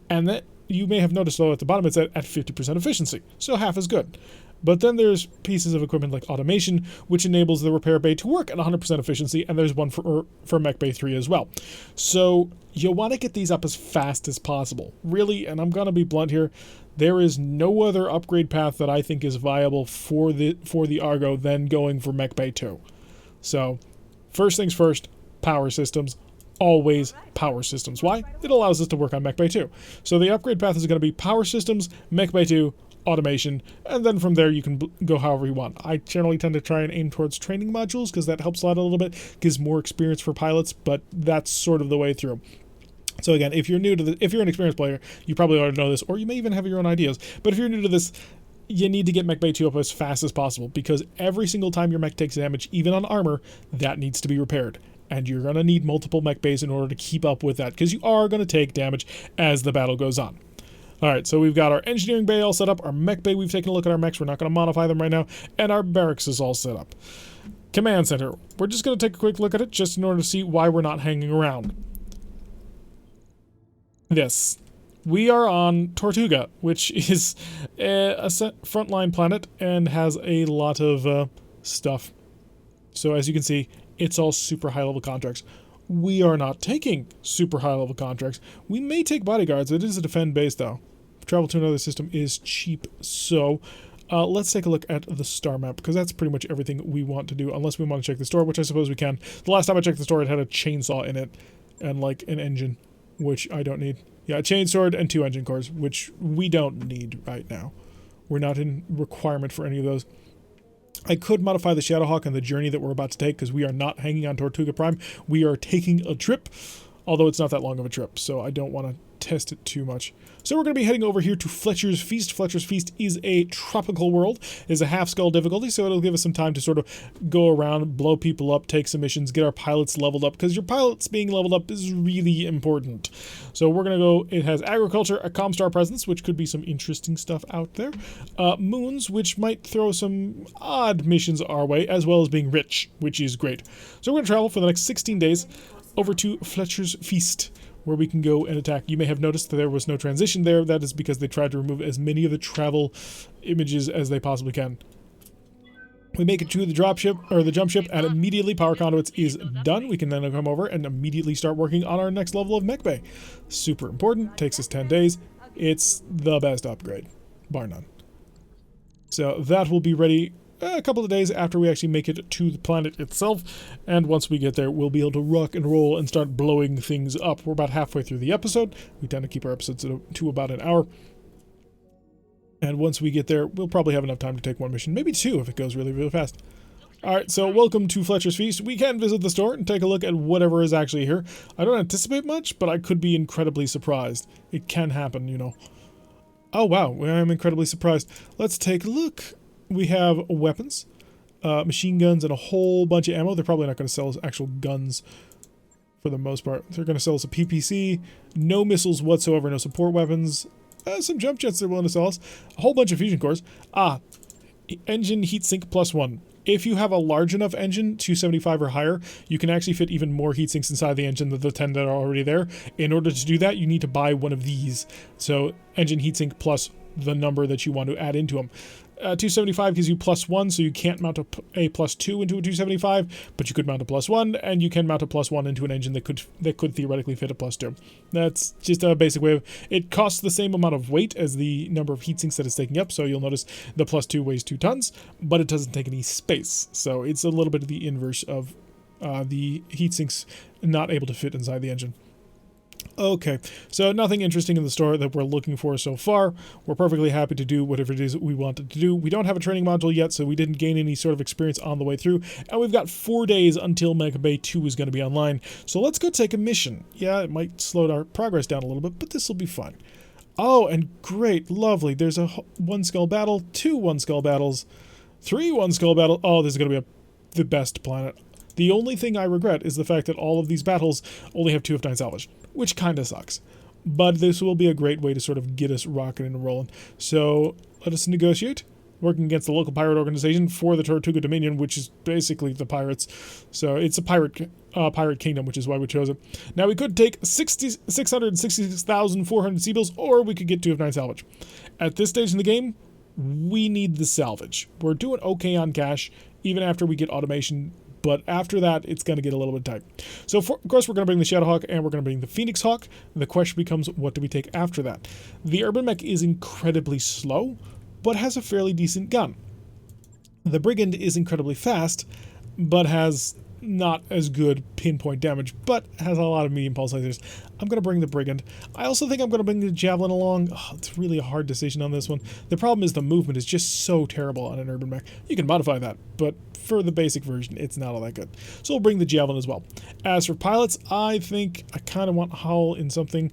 S1: And that you may have noticed, though, at the bottom it's at 50% efficiency, so half as good. But then there's pieces of equipment like automation, which enables the repair bay to work at 100% efficiency, and there's one for Mech Bay 3 as well. So you'll want to get these up as fast as possible. Really, and I'm going to be blunt here, there is no other upgrade path that I think is viable for the Argo than going for Mech Bay 2. So, first things first, power systems. Always power systems. Why? It allows us to work on Mech Bay 2. So the upgrade path is going to be power systems, Mech Bay 2, automation, and then from there you can go however you want. I generally tend to try and aim towards training modules because that helps a lot a little bit, gives more experience for pilots, but that's sort of the way through. So again, if you're new to if you're an experienced player, you probably already know this, or you may even have your own ideas, but if you're new to this, you need to get Mech Bay 2 up as fast as possible, because every single time your mech takes damage, even on armor, that needs to be repaired. And you're going to need multiple mech bays in order to keep up with that, because you are going to take damage as the battle goes on. Alright, so we've got our engineering bay all set up, our mech bay, we've taken a look at our mechs, we're not going to modify them right now, and our barracks is all set up. Command center, we're just going to take a quick look at it, just in order to see why we're not hanging around. This. We are on Tortuga, which is a frontline planet and has a lot of stuff. So as you can see, it's all super high level contracts. We are not taking super high level contracts. We may take bodyguards. It is a defend base though. Travel to another system is cheap. So let's take a look at the star map, because that's pretty much everything we want to do, unless we want to check the store, which I suppose we can. The last time I checked the store, it had a chainsaw in it and like an engine, which I don't need. Yeah, a chainsword and 2 engine cores, which we don't need right now. We're not in requirement for any of those. I could modify the Shadowhawk and the journey that we're about to take, because we are not hanging on Tortuga Prime. We are taking a trip, although it's not that long of a trip, so I don't want to test it too much. So we're going to be heading over here to Fletcher's Feast. Fletcher's Feast is a tropical world. It's a half skull difficulty, so it'll give us some time to sort of go around, blow people up, take some missions, get our pilots leveled up, because your pilots being leveled up is really important. So we're going to go, it has agriculture, a Comstar presence, which could be some interesting stuff out there. Moons, which might throw some odd missions our way, as well as being rich, which is great. So we're going to travel for the next 16 days over to Fletcher's Feast, where we can go and attack. You may have noticed that there was no transition there. That is because they tried to remove as many of the travel images as they possibly can. We make it to the dropship, or the jump ship, and immediately power conduits is done. We can then come over and immediately start working on our next level of mech bay. Super important. Takes us 10 days. It's the best upgrade, bar none. So that will be ready a couple of days after we actually make it to the planet itself, and once we get there, we'll be able to rock and roll and start blowing things up. We're about halfway through the episode. We tend to keep our episodes to about an hour, and once we get there, we'll probably have enough time to take one mission, maybe two if it goes really, really fast. Alright, so welcome to Fletcher's Feast. We can visit the store and take a look at whatever is actually here. I don't anticipate much, but I could be incredibly surprised. It can happen, you know. Oh wow, I'm incredibly surprised. Let's take a look. We have weapons, machine guns, and a whole bunch of ammo. They're probably not going to sell us actual guns for the most part. They're going to sell us a PPC, no missiles whatsoever, no support weapons, some jump jets they're willing to sell us, a whole bunch of fusion cores. Engine heatsink +1. If you have a large enough engine, 275 or higher, you can actually fit even more heatsinks inside the engine than the 10 that are already there. In order to do that, you need to buy one of these. So engine heatsink plus the number that you want to add into them. 275 gives you +1, so you can't mount a +2 into a 275, but you could mount a +1, and you can mount a +1 into an engine that could theoretically fit a +2. That's just a basic way of... It costs the same amount of weight as the number of heatsinks that it's taking up, so you'll notice the +2 weighs 2 tons, but it doesn't take any space. So it's a little bit of the inverse of the heatsinks not able to fit inside the engine. Okay, so nothing interesting in the store that we're looking for so far. We're perfectly happy to do whatever it is we wanted to do. We don't have a training module yet, so we didn't gain any sort of experience on the way through. And we've got 4 days until Mech Bay 2 is going to be online. So let's go take a mission. Yeah, it might slow our progress down a little bit, but this will be fun. Oh, and great, lovely. There's a 1 skull battle, 2 1 skull battles, 3 1 skull battles. Oh, this is going to be the best planet. The only thing I regret is the fact that all of these battles only have 2 of 9 salvage, which kind of sucks. But this will be a great way to sort of get us rocking and rolling. So let us negotiate, working against the local pirate organization for the Tortuga Dominion, which is basically the pirates. So it's a pirate kingdom, which is why we chose it. Now we could take 666,400 Seabills, or we could get 2 of 9 salvage. At this stage in the game, we need the salvage. We're doing okay on cash, even after we get automation. But after that, it's going to get a little bit tight. So, of course, we're going to bring the Shadowhawk and we're going to bring the Phoenix Hawk. The question becomes, what do we take after that? The Urban Mech is incredibly slow, but has a fairly decent gun. The Brigand is incredibly fast, but has not as good pinpoint damage, but has a lot of medium pulse lasers. I'm going to bring the Brigand. I also think I'm going to bring the Javelin along. Oh, it's really a hard decision on this one. The problem is the movement is just so terrible on an Urban Mech. You can modify that, but for the basic version, it's not all that good. So we'll bring the Javelin as well. As for pilots, I think I kind of want Howl in something...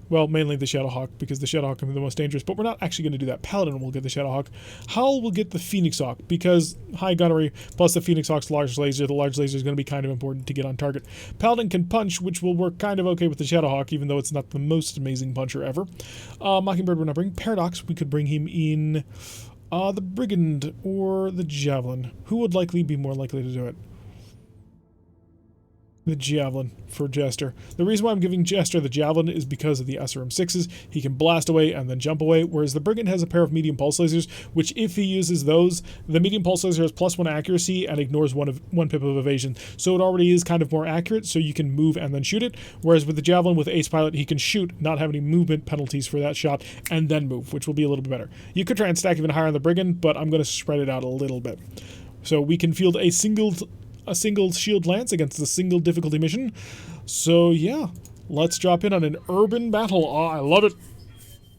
S1: Well, mainly the Shadowhawk, because the Shadowhawk can be the most dangerous, but we're not actually going to do that. Paladin will get the Shadowhawk. Howl will get the Phoenix Hawk, because high gunnery, plus the Phoenix Hawk's large laser. The large laser is going to be kind of important to get on target. Paladin can punch, which will work kind of okay with the Shadowhawk, even though it's not the most amazing puncher ever. Mockingbird we're not bringing. Paradox, we could bring him in the Brigand or the Javelin. Who would likely be more likely to do it? The Javelin for Jester. The reason why I'm giving Jester the Javelin is because of the SRM6s. He can blast away and then jump away, whereas the Brigand has a pair of medium pulse lasers, which if he uses those, the medium pulse laser has +1 accuracy and ignores one pip of evasion. So it already is kind of more accurate, so you can move and then shoot it, whereas with the Javelin with Ace Pilot, he can shoot, not have any movement penalties for that shot, and then move, which will be a little bit better. You could try and stack even higher on the Brigand, but I'm going to spread it out a little bit. So we can field a single shield lance against a single difficulty mission. So yeah, let's drop in on an urban battle. Oh, I love it.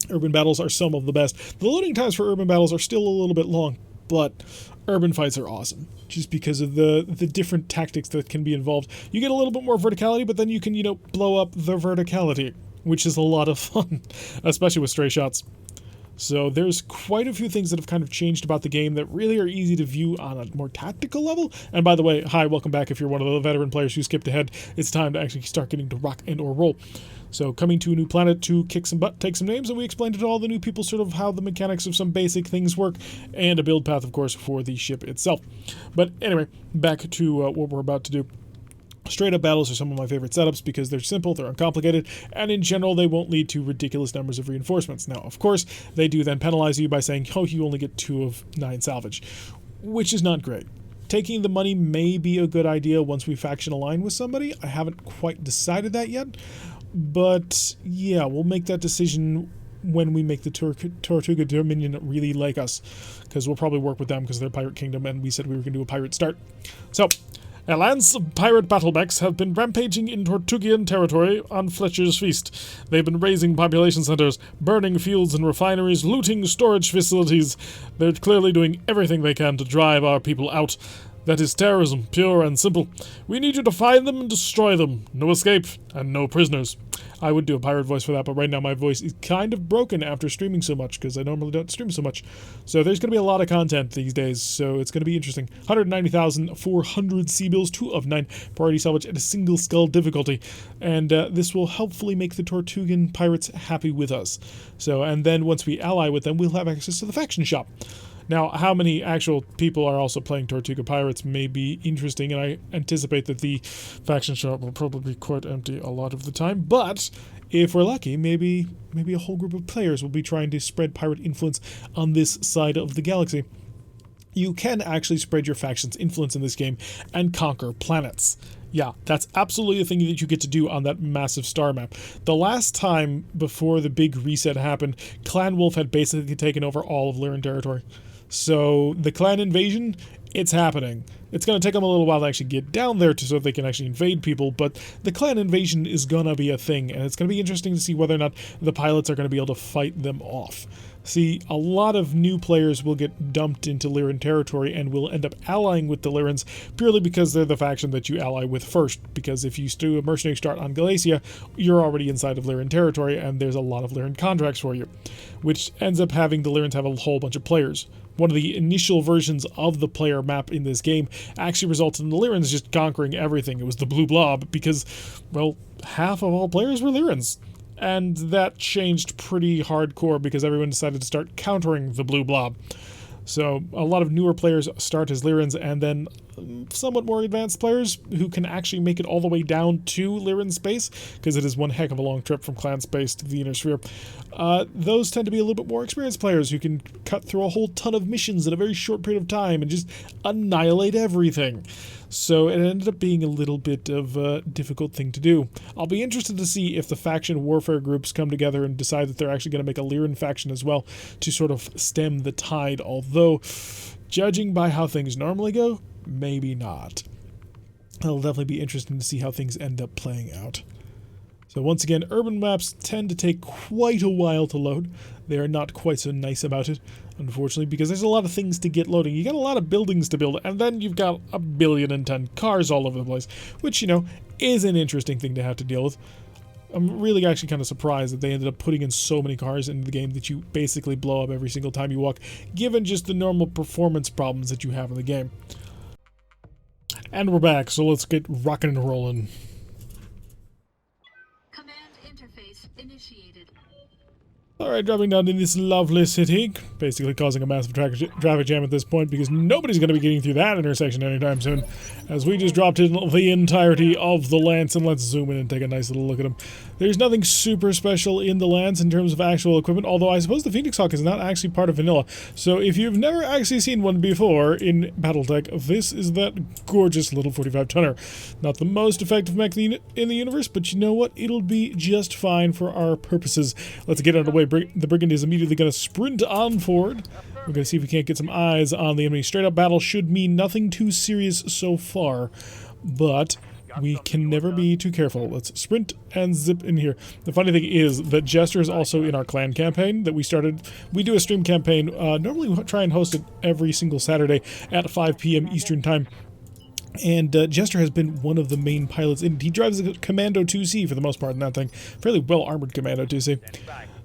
S1: Urban battles are some of the best. The loading times for urban battles are still a little bit long, but urban fights are awesome just because of the different tactics that can be involved. You get a little bit more verticality, but then you can, blow up the verticality, which is a lot of fun, especially with stray shots. So there's quite a few things that have kind of changed about the game that really are easy to view on a more tactical level. And by the way, hi, welcome back. If you're one of the veteran players who skipped ahead, it's time to actually start getting to rock and or roll. So coming to a new planet to kick some butt, take some names, and we explained to all the new people sort of how the mechanics of some basic things work, and a build path, of course, for the ship itself. But anyway, back to what we're about to do. Straight up battles are some of my favorite setups because they're simple, they're uncomplicated, and in general they won't lead to ridiculous numbers of reinforcements. Now, of course, they do then penalize you by saying, oh, you only get 2 of 9 salvage, which is not great. Taking the money may be a good idea once we faction align with somebody. I haven't quite decided that yet, but yeah, we'll make that decision when we make the Tortuga Dominion really like us, because we'll probably work with them because they're Pirate Kingdom, and we said we were going to do a pirate start. So, a lance of pirate battle mechs have been rampaging in Tortugian territory on Fletcher's Feast. They've been raising population centers, burning fields and refineries, looting storage facilities. They're clearly doing everything they can to drive our people out. That is terrorism, pure and simple. We need you to find them and destroy them. No escape, and no prisoners. I would do a pirate voice for that, but right now my voice is kind of broken after streaming so much, because I normally don't stream so much. So there's going to be a lot of content these days, so it's going to be interesting. 190,400 C-bills, 2 of 9 priority salvage at a single skull difficulty. And this will hopefully make the Tortugan pirates happy with us. So, and then once we ally with them, we'll have access to the faction shop. Now, how many actual people are also playing Tortuga Pirates may be interesting, and I anticipate that the faction shop will probably be quite empty a lot of the time, but if we're lucky, maybe a whole group of players will be trying to spread pirate influence on this side of the galaxy. You can actually spread your faction's influence in this game and conquer planets. Yeah, that's absolutely a thing that you get to do on that massive star map. The last time before the big reset happened, Clan Wolf had basically taken over all of Lyran territory. So the clan invasion, it's happening. It's going to take them a little while to actually get down there so they can actually invade people, but the clan invasion is going to be a thing, and it's going to be interesting to see whether or not the pilots are going to be able to fight them off. See, a lot of new players will get dumped into Lyran territory and will end up allying with the Lyrans purely because they're the faction that you ally with first, because if you do a mercenary start on Galacia, you're already inside of Lyran territory and there's a lot of Lyran contracts for you, which ends up having the Lyrans have a whole bunch of players. One of the initial versions of the player map in this game actually resulted in the Lyrans just conquering everything. It was the Blue Blob because, well, half of all players were Lyrans. And that changed pretty hardcore because everyone decided to start countering the Blue Blob. So a lot of newer players start as Lyrans, and then somewhat more advanced players who can actually make it all the way down to Lyran space, because it is one heck of a long trip from clan space to the inner sphere. Those tend to be a little bit more experienced players who can cut through a whole ton of missions in a very short period of time and just annihilate everything. So it ended up being a little bit of a difficult thing to do. I'll be interested to see if the faction warfare groups come together and decide that they're actually going to make a Lyran faction as well to sort of stem the tide, although, judging by how things normally go, maybe not. It'll definitely be interesting to see how things end up playing out. So once again, urban maps tend to take quite a while to load. They are not quite so nice about it, unfortunately, because there's a lot of things to get loading. You got a lot of buildings to build, and then you've got 1,010,000,000 cars all over the place, which, you know, is an interesting thing to have to deal with. I'm really actually kind of surprised that they ended up putting in so many cars into the game that you basically blow up every single time you walk, given just the normal performance problems that you have in the game. And we're back, so let's get rocking and rolling. Alright, dropping down in this lovely city, basically causing a massive traffic jam at this point because nobody's going to be getting through that intersection anytime soon, as we just dropped in the entirety of the Lance, and let's zoom in and take a nice little look at them. There's nothing super special in the Lance in terms of actual equipment, although I suppose the Phoenix Hawk is not actually part of vanilla, so if you've never actually seen one before in BattleTech, this is that gorgeous little 45-tonner. Not the most effective mech in the universe, but you know what? It'll be just fine for our purposes. Let's get out of the way. The Brigand is immediately going to sprint on forward. We're going to see if we can't get some eyes on the enemy. Straight up battle should mean nothing too serious so far, but we can never be too careful. Let's sprint and zip in here. The funny thing is that Jester is also in our clan campaign that we started. We do a stream campaign. Normally we try and host it every single Saturday at 5 p.m. Eastern Time. And Jester has been one of the main pilots. And he drives a Commando 2C for the most part in that thing. Fairly well-armored Commando 2C.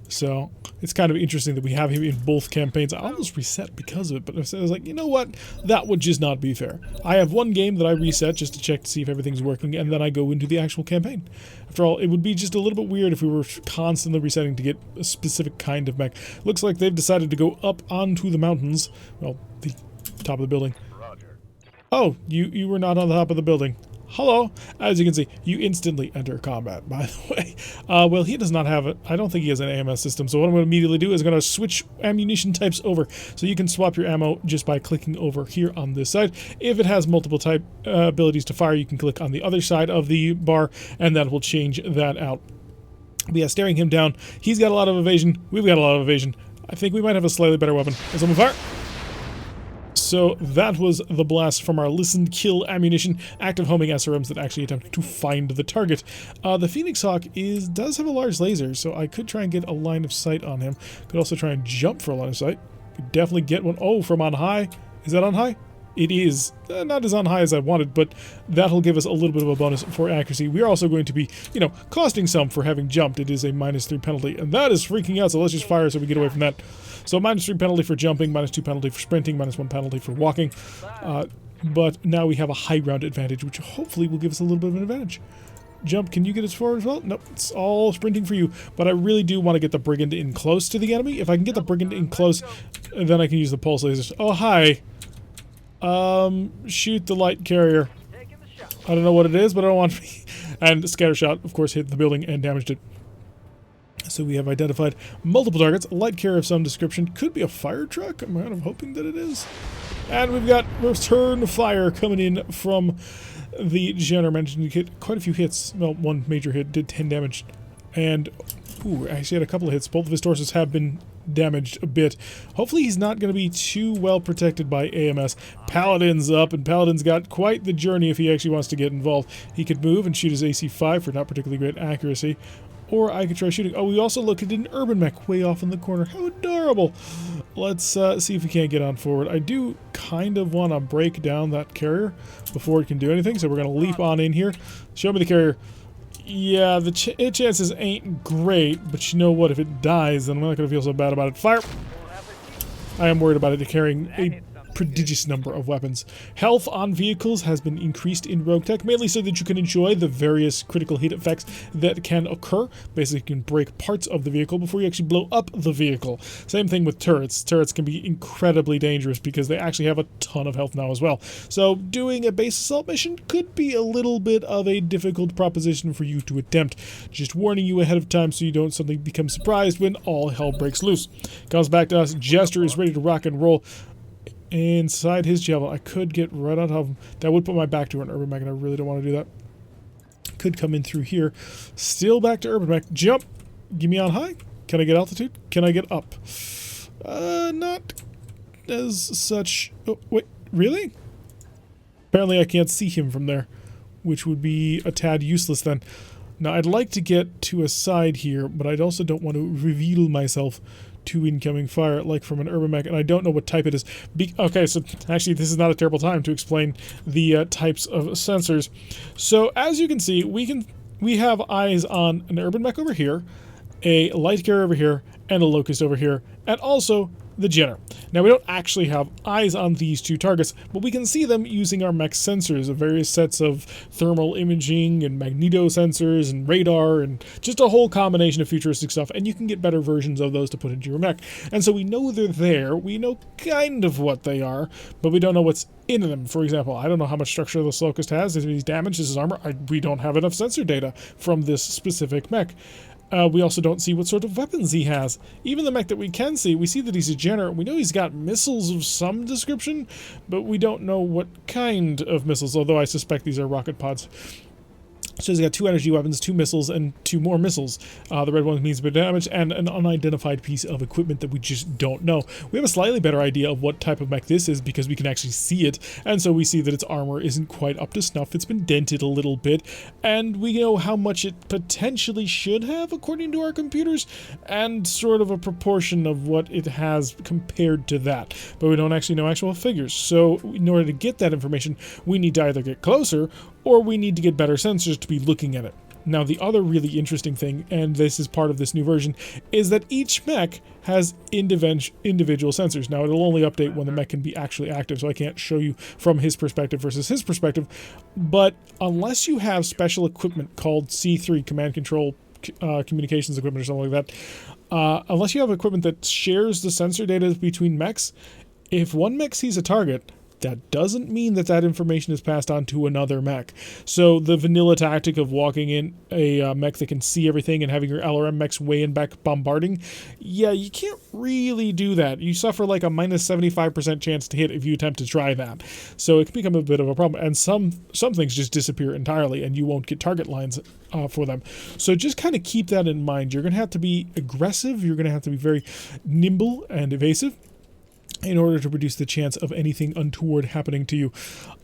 S1: So it's kind of interesting that we have him in both campaigns. I almost reset because of it, but I was like, you know what? That would just not be fair. I have one game that I reset just to check to see if everything's working, and then I go into the actual campaign. After all, it would be just a little bit weird if we were constantly resetting to get a specific kind of mech. Looks like they've decided to go up onto the mountains. Well, the top of the building. Oh, you were not on the top of the building. Hello. As you can see, you instantly enter combat, by the way. Well, he does not have it. I don't think he has an AMS system, so what I'm going to immediately do is going to switch ammunition types over. So you can swap your ammo just by clicking over here on this side. If it has multiple type abilities to fire, you can click on the other side of the bar, and that will change that out. But yeah, staring him down, he's got a lot of evasion. We've got a lot of evasion. I think we might have a slightly better weapon. Is someone fire? So that was the blast from our listen, kill, ammunition, active homing SRMs that actually attempt to find the target. The Phoenix Hawk does have a large laser, so I could try and get a line of sight on him. Could also try and jump for a line of sight. Could definitely get one. Oh, from on high. Is that on high? It is. Not as on high as I wanted, but that'll give us a little bit of a bonus for accuracy. We are also going to be, costing some for having jumped. It is a -3 penalty, and that is freaking out, so let's just fire so we get away from that. So -3 penalty for jumping, -2 penalty for sprinting, -1 penalty for walking. But now we have a high ground advantage, which hopefully will give us a little bit of an advantage. Jump, can you get as far as well? Nope, it's all sprinting for you. But I really do want to get the Brigand in close to the enemy. If I can get the Brigand in close, then I can use the pulse lasers. Oh, hi. Shoot the light carrier. I don't know what it is, but I don't want to be. And scatter shot, of course, hit the building and damaged it. So we have identified multiple targets. A light carrier of some description. Could be a fire truck. I'm kind of hoping that it is. And we've got return fire coming in from the Jenner. Managed to get quite a few hits. Well, one major hit did 10 damage. And, ooh, actually had a couple of hits. Both of his torsos have been damaged a bit. Hopefully he's not going to be too well protected by AMS. Paladin's up, and Paladin's got quite the journey if he actually wants to get involved. He could move and shoot his AC-5 for not particularly great accuracy. Or I could try shooting. Oh, we also located an urban mech way off in the corner. How adorable. Let's see if we can't get on forward. I do kind of want to break down that carrier before it can do anything, so we're going to leap on in here. Show me the carrier. Yeah, the chances ain't great, but you know what? If it dies, then I'm not going to feel so bad about it. Fire! I am worried about it carrying a prodigious number of weapons. Health on vehicles has been increased in RogueTech, mainly so that you can enjoy the various critical hit effects that can occur. Basically, you can break parts of the vehicle before you actually blow up the vehicle. Same thing with turrets. Turrets can be incredibly dangerous because they actually have a ton of health now as well. So doing a base assault mission could be a little bit of a difficult proposition for you to attempt. Just warning you ahead of time so you don't suddenly become surprised when all hell breaks loose. Comes back to us. Jester is ready to rock and roll. Inside his Javelin, I could get right on top of him. That would put my back to an urban mech, and I really don't want to do that. Could come in through here. Still back to urban mech. Jump! Give me on high. Can I get altitude? Can I get up? Not as such. Oh, wait, really? Apparently I can't see him from there, which would be a tad useless then. Now, I'd like to get to a side here, but I also don't want to reveal myself to incoming fire, like from an urban mech, and I don't know what type it is. Okay, so actually this is not a terrible time to explain the types of sensors. So as you can see, we have eyes on an urban mech over here, a light carrier over here, and a locust over here, and also the Jenner. Now, we don't actually have eyes on these two targets, but we can see them using our mech sensors of various sets of thermal imaging and magneto sensors and radar and just a whole combination of futuristic stuff, and you can get better versions of those to put into your mech. And so we know they're there, we know kind of what they are, but we don't know what's in them. For example, I don't know how much structure this locust has. If he's damaged, is his armor? We don't have enough sensor data from this specific mech. We also don't see what sort of weapons he has. Even the mech that we can see, we see that he's a Jenner. We know he's got missiles of some description, but we don't know what kind of missiles, although I suspect these are rocket pods. So he's got 2 energy weapons, 2 missiles, and 2 more missiles. The red one means a bit of damage, and an unidentified piece of equipment that we just don't know. We have a slightly better idea of what type of mech this is because we can actually see it, and so we see that its armor isn't quite up to snuff. It's been dented a little bit, and we know how much it potentially should have according to our computers, and sort of a proportion of what it has compared to that. But we don't actually know actual figures, so in order to get that information, we need to either get closer, or we need to get better sensors to be looking at it. Now, the other really interesting thing, and this is part of this new version, is that each mech has individual sensors. Now, it'll only update when the mech can be actually active, so I can't show you from his perspective versus his perspective, but unless you have special equipment called C3, Command Control Communications Equipment or something like that, unless you have equipment that shares the sensor data between mechs, if one mech sees a target, that doesn't mean that that information is passed on to another mech. So the vanilla tactic of walking in a mech that can see everything and having your LRM mechs way in back bombarding, yeah, you can't really do that. You suffer like a minus 75% chance to hit if you attempt to try that. So it can become a bit of a problem. And some things just disappear entirely and you won't get target lines for them. So just kind of keep that in mind. You're going to have to be aggressive. You're going to have to be very nimble and evasive in order to reduce the chance of anything untoward happening to you.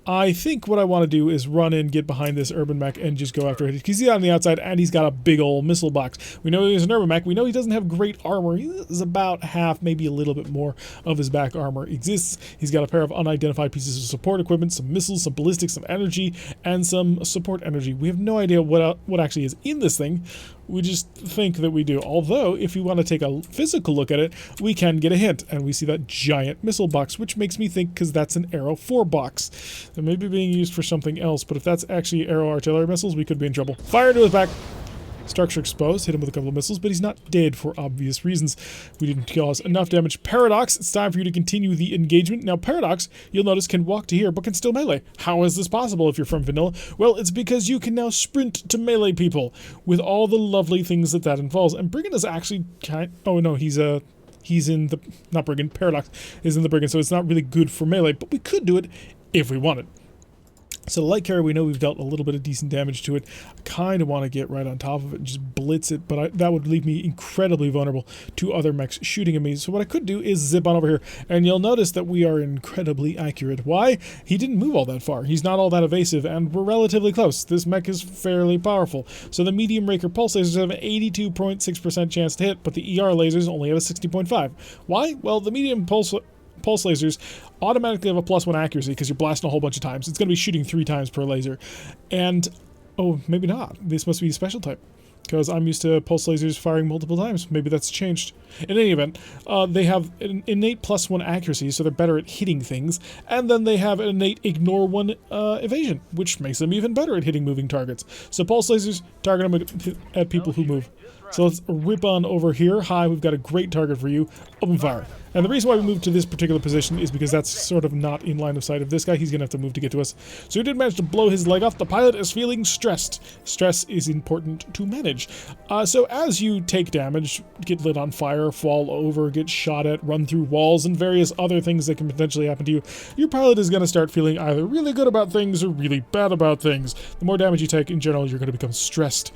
S1: I think what I want to do is run in, get behind this urban mech, and just go after it. Because he's on the outside, and he's got a big old missile box. We know he's an urban mech. We know he doesn't have great armor. He's about half, maybe a little bit more of his back armor exists. He's got a pair of unidentified pieces of support equipment, some missiles, some ballistics, some energy, and some support energy. We have no idea what actually is in this thing. We just think that we do. Although, if you want to take a physical look at it, we can get a hint. And we see that giant missile box, which makes me think because that's an Arrow 4 box. It may be being used for something else, but if that's actually Arrow artillery missiles, we could be in trouble. Fire to his back. Structure exposed, hit him with a couple of missiles, but he's not dead for obvious reasons. We didn't cause enough damage. Paradox, it's time for you to continue the engagement. Now, Paradox, you'll notice, can walk to here, but can still melee. How is this possible if you're from vanilla? Well, it's because you can now sprint to melee people with all the lovely things that involves. And Brigand is actually oh no, he's in the, not Brigand, Paradox is in the Brigand, so it's not really good for melee, but we could do it if we wanted. So the light carrier, we know we've dealt a little bit of decent damage to it. I kind of want to get right on top of it and just blitz it, but that would leave me incredibly vulnerable to other mechs shooting at me. So what I could do is zip on over here, and you'll notice that we are incredibly accurate. Why? He didn't move all that far. He's not all that evasive, and we're relatively close. This mech is fairly powerful. So the medium raker pulse lasers have an 82.6% chance to hit, but the ER lasers only have a 60.5. Why? Well, the medium pulse lasers automatically have a +1 accuracy because you're blasting a whole bunch of times. It's going to be shooting 3 times per laser. And, oh, maybe not. This must be a special type because I'm used to pulse lasers firing multiple times. Maybe that's changed. In any event, they have an innate +1 accuracy, so they're better at hitting things. And then they have an innate ignore 1 evasion, which makes them even better at hitting moving targets. So pulse lasers, target them at people who move. So let's rip on over here. Hi, we've got a great target for you. Open fire. And the reason why we moved to this particular position is because that's sort of not in line of sight of this guy. He's going to have to move to get to us. So we did manage to blow his leg off. The pilot is feeling stressed. Stress is important to manage. So as you take damage, get lit on fire, fall over, get shot at, run through walls, and various other things that can potentially happen to you, your pilot is going to start feeling either really good about things or really bad about things. The more damage you take, in general, you're going to become stressed.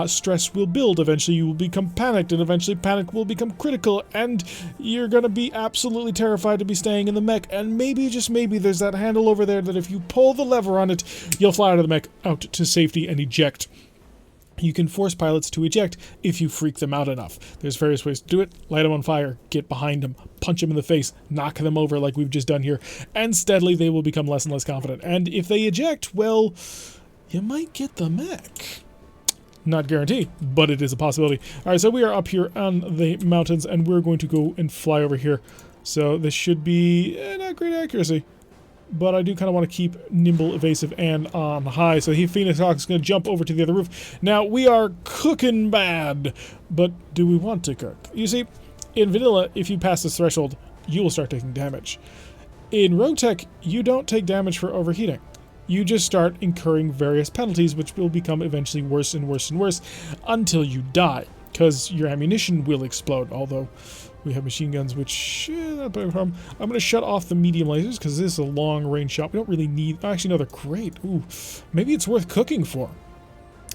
S1: Stress will build. Eventually, you will become panicked, and eventually panic will become critical, and you're going to be absolutely terrified to be staying in the mech, and maybe, just maybe, there's that handle over there that if you pull the lever on it, you'll fly out of the mech, out to safety, and eject. You can force pilots to eject if you freak them out enough. There's various ways to do it. Light them on fire, get behind them, punch them in the face, knock them over like we've just done here, and steadily they will become less and less confident. And if they eject, well, you might get the mech. Not guaranteed, but it is a possibility. All right, so we are up here on the mountains, and we're going to go and fly over here. So this should be not great accuracy, but I do kind of want to keep nimble, evasive, and on high. So Phoenix Hawk is going to jump over to the other roof. Now, we are cooking bad, but do we want to cook? You see, in vanilla, if you pass this threshold, you will start taking damage. In RogueTech, you don't take damage for overheating. You just start incurring various penalties, which will become eventually worse and worse and worse until you die, because your ammunition will explode, although we have machine guns, which, not a problem. I'm going to shut off the medium lasers, because this is a long-range shot. We don't really need... Actually, no, they're great. Ooh, maybe it's worth cooking for.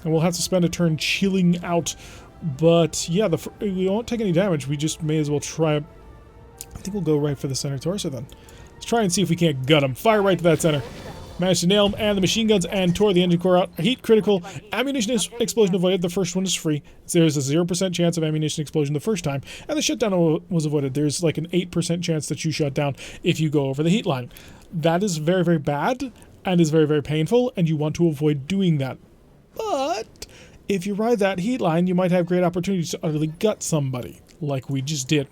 S1: and we'll have to spend a turn chilling out. But yeah, we won't take any damage. We just may as well try. I think we'll go right for the center torso then. Let's try and see if we can't gut him. Fire right to that center. Managed to nail him and the machine guns and tore the engine core out. Heat critical. Ammunition explosion avoided. The first one is free. There's a 0% chance of ammunition explosion the first time. And the shutdown was avoided. There's like an 8% chance that you shut down if you go over the heat line. That is very, very bad and is very, very painful, and you want to avoid doing that. But if you ride that heat line, you might have great opportunities to utterly gut somebody, like we just did.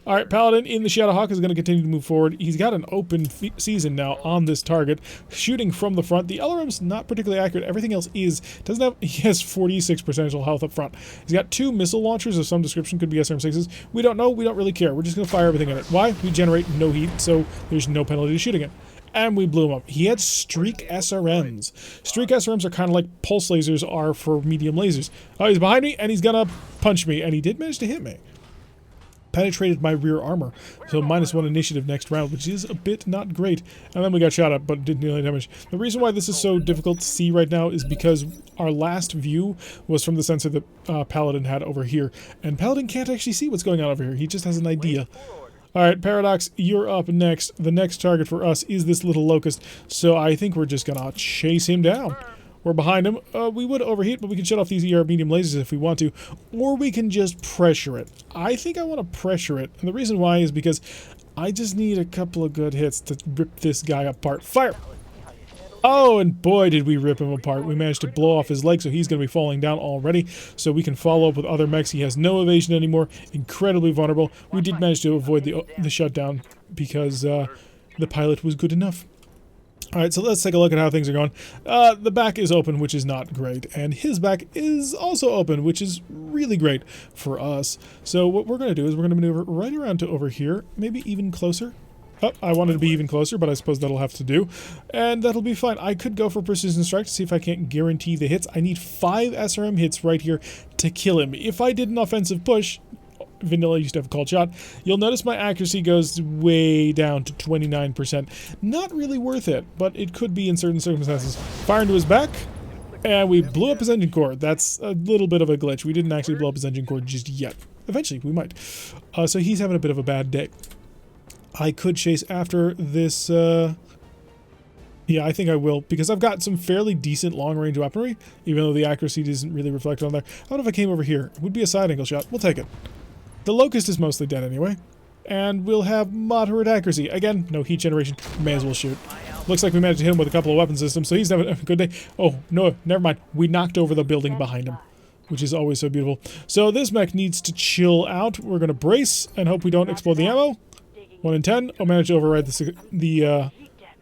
S1: Alright, Paladin in the Shadowhawk is going to continue to move forward. He's got an open season now on this target, shooting from the front. The LRM's not particularly accurate. Everything else is. He has 46% health up front. He's got 2 missile launchers of some description, could be SRM-6s. We don't know. We don't really care. We're just going to fire everything at it. Why? We generate no heat, so there's no penalty to shooting it. And we blew him up. He had streak SRMs. Streak SRMs are kind of like pulse lasers are for medium lasers. Oh, he's behind me, and he's going to punch me, and he did manage to hit me. Penetrated my rear armor, so -1 initiative next round, which is a bit not great. And then we got shot at, but didn't do any damage. The reason why this is so difficult to see right now is because our last view was from the sensor that Paladin had over here, and Paladin can't actually see what's going on over here. He just has an idea. Alright, Paradox, you're up next. The next target for us is this little locust, so I think we're just gonna chase him down. We're behind him. We would overheat, but we can shut off these ER medium lasers if we want to. Or we can just pressure it. I think I want to pressure it. And the reason why is because I just need a couple of good hits to rip this guy apart. Fire! Oh, and boy, did we rip him apart. We managed to blow off his leg, so he's going to be falling down already. So we can follow up with other mechs. He has no evasion anymore. Incredibly vulnerable. We did manage to avoid the shutdown because the pilot was good enough. Alright, so let's take a look at how things are going. The back is open, which is not great, and his back is also open, which is really great for us. So what we're going to do is we're going to maneuver right around to over here, maybe even closer. Oh, I wanted to be even closer, but I suppose that'll have to do, and that'll be fine. I could go for precision strike to see if I can't guarantee the hits. I need 5 SRM hits right here to kill him. If I did an offensive push, Vanilla used to have a called shot, you'll notice my accuracy goes way down to 29%. Not really worth it, but it could be in certain circumstances. Fire into his back, and we blew up his engine core. That's a little bit of a glitch. We didn't actually blow up his engine core just yet. Eventually, we might. So he's having a bit of a bad day. I could chase after this, yeah, I think I will, because I've got some fairly decent long-range weaponry, even though the accuracy doesn't really reflect on there. How about if I came over here? It would be a side-angle shot. We'll take it. The Locust is mostly dead anyway, and we'll have moderate accuracy. Again, no heat generation. May as well shoot. Looks like we managed to hit him with a couple of weapon systems, so he's having a good day. Oh, no, never mind. We knocked over the building behind him, which is always so beautiful. So this mech needs to chill out. We're going to brace and hope we don't explode the ammo. 1 in 10. Oh, managed to override the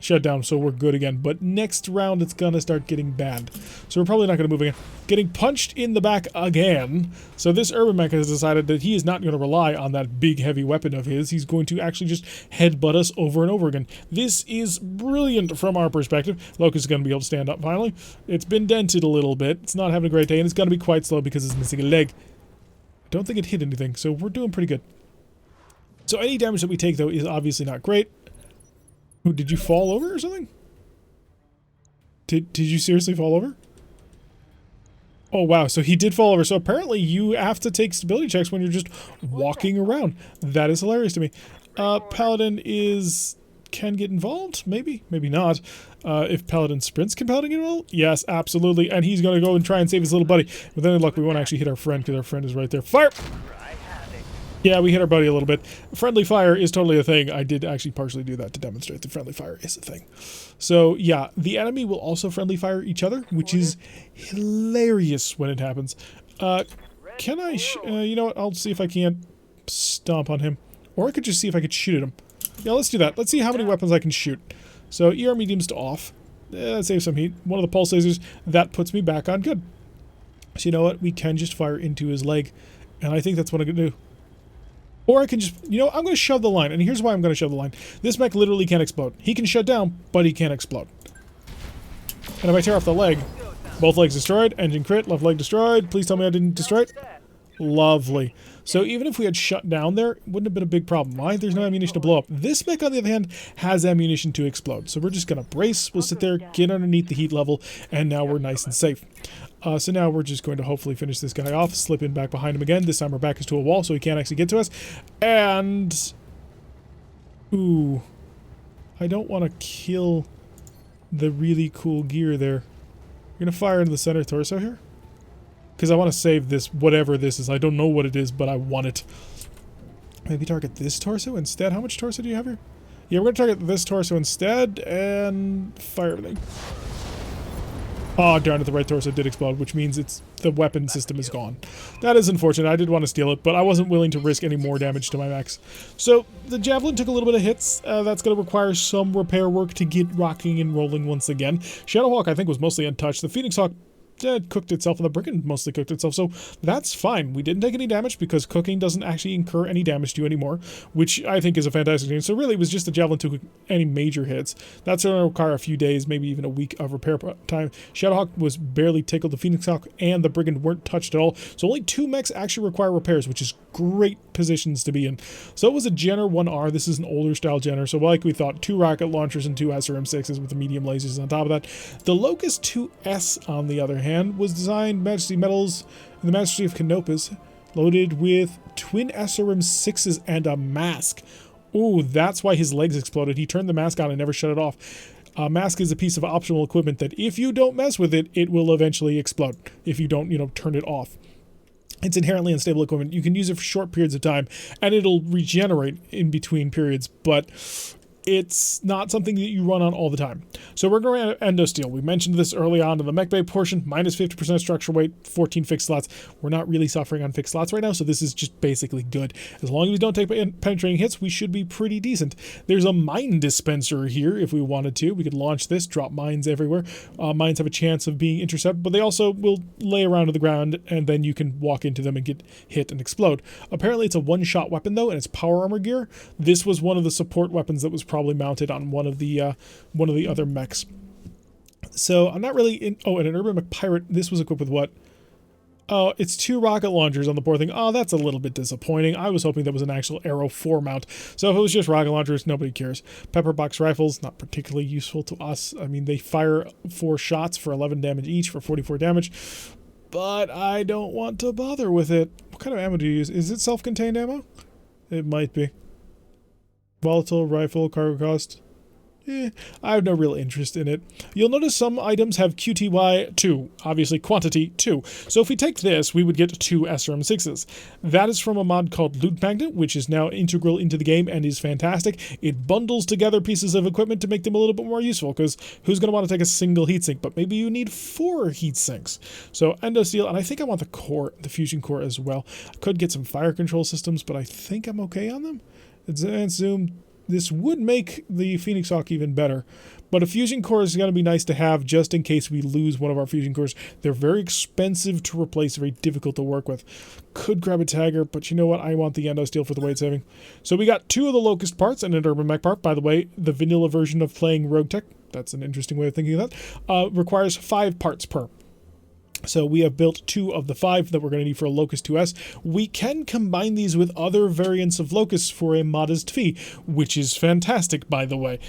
S1: shutdown, so we're good again. But next round, it's going to start getting bad. So we're probably not going to move again. Getting punched in the back again. So this urban mech has decided that he is not going to rely on that big, heavy weapon of his. He's going to actually just headbutt us over and over again. This is brilliant from our perspective. Locust is going to be able to stand up finally. It's been dented a little bit. It's not having a great day, and it's going to be quite slow because it's missing a leg. I don't think it hit anything, so we're doing pretty good. So any damage that we take, though, is obviously not great. Ooh, did you fall over or something? Did you seriously fall over? Oh, wow. So he did fall over. So apparently you have to take stability checks when you're just walking around. That is hilarious to me. Paladin can get involved? Maybe. Maybe not. If Paladin sprints, can Paladin get involved? Yes, absolutely. And he's going to go and try and save his little buddy. But then, look, we won't actually hit our friend because our friend is right there. Fire! Yeah, we hit our buddy a little bit. Friendly fire is totally a thing. I did actually partially do that to demonstrate that friendly fire is a thing. So, yeah, the enemy will also friendly fire each other, which is hilarious when it happens. Can I... you know what? I'll see if I can't stomp on him. Or I could just see if I could shoot at him. Yeah, let's do that. Let's see how many weapons I can shoot. So, ER mediums to off. Save some heat. One of the pulse lasers. That puts me back on good. So, you know what? We can just fire into his leg. And I think that's what I'm going to do. Or I can just, you know, I'm going to shove the line. And here's why I'm going to shove the line. This mech literally can't explode. He can shut down, but he can't explode. And if I tear off the leg, both legs destroyed. Engine crit, left leg destroyed. Please tell me I didn't destroy it. Lovely. So even if we had shut down there, it wouldn't have been a big problem. Why? There's no ammunition to blow up. This mech, on the other hand, has ammunition to explode. So we're just going to brace. We'll sit there, get underneath the heat level, and now we're nice and safe. So now we're just going to hopefully finish this guy off, slip in back behind him again. This time our back is to a wall, so he can't actually get to us. And... ooh. I don't want to kill the really cool gear there. We're going to fire into the center torso here. Because I want to save this, whatever this is. I don't know what it is, but I want it. Maybe target this torso instead. How much torso do you have here? Yeah, we're going to target this torso instead and fire everything. Oh, darn it, the right torso did explode, which means the weapon system is gone. That is unfortunate. I did want to steal it, but I wasn't willing to risk any more damage to my mechs. So, the Javelin took a little bit of hits. That's going to require some repair work to get rocking and rolling once again. Shadowhawk, I think, was mostly untouched. The Phoenix Hawk cooked itself, and the Brigand mostly cooked itself, so that's fine. We didn't take any damage because cooking doesn't actually incur any damage to you anymore, which I think is a fantastic thing. So really, it was just the Javelin took any major hits. That's going to require a few days, maybe even a week of repair time. Shadowhawk was barely tickled. The Phoenix Hawk and the Brigand weren't touched at all, so only 2 mechs actually require repairs, which is great positions to be in. So it was a Jenner 1R. This is an older style Jenner, so like we thought, 2 rocket launchers and 2 SRM6s with the medium lasers on top of that. The Locust 2S, on the other hand, was designed Majesty Metals and the Majesty of Canopus, loaded with twin SRM6s and a mask. Ooh, that's why his legs exploded. He turned the mask on and never shut it off. A mask is a piece of optional equipment that if you don't mess with it, it will eventually explode if you don't, turn it off. It's inherently unstable equipment. You can use it for short periods of time, and it'll regenerate in between periods, but it's not something that you run on all the time. So we're going to endosteel. We mentioned this early on in the mech bay portion, minus 50% structural weight, 14 fixed slots. We're not really suffering on fixed slots right now, so this is just basically good. As long as we don't take penetrating hits, we should be pretty decent. There's a mine dispenser here if we wanted to. We could launch this, drop mines everywhere. Mines have a chance of being intercepted, but they also will lay around to the ground, and then you can walk into them and get hit and explode. Apparently it's a one-shot weapon, though, and it's power armor gear. This was one of the support weapons that was probably mounted on one of the other mechs. So I'm not really in. Oh, and an Urban Mech Pirate. This was equipped with what? Oh, it's 2 rocket launchers on the poor thing. Oh, that's a little bit disappointing. I was hoping that was an actual Arrow 4 mount. So if it was just rocket launchers, nobody cares. Pepper box rifles, not particularly useful to us. I mean, they fire 4 shots for 11 damage each for 44 damage. But I don't want to bother with it. What kind of ammo do you use? Is it self-contained ammo? It might be. Volatile rifle, cargo cost. I have no real interest in it. You'll notice some items have QTY 2, obviously quantity 2. So if we take this, we would get 2 SRM6s. That is from a mod called Loot Magnet, which is now integral into the game and is fantastic. It bundles together pieces of equipment to make them a little bit more useful, because who's going to want to take a single heatsink? But maybe you need 4 heatsinks. So endosteel, and I think I want the core, the fusion core as well. I could get some fire control systems, but I think I'm okay on them. Advanced zoom. This would make the Phoenix Hawk even better, but a fusion core is going to be nice to have just in case we lose one of our fusion cores. They're very expensive to replace, very difficult to work with. Could grab a tagger, but you know what? I want the endosteel for the weight saving. So we got 2 of the Locust parts and an Urban Mech part. By the way, the vanilla version of playing RogueTech, that's an interesting way of thinking of that, requires 5 parts per. So we have built 2 of the 5 that we're going to need for a Locust 2S. We can combine these with other variants of Locusts for a modest fee, which is fantastic, by the way.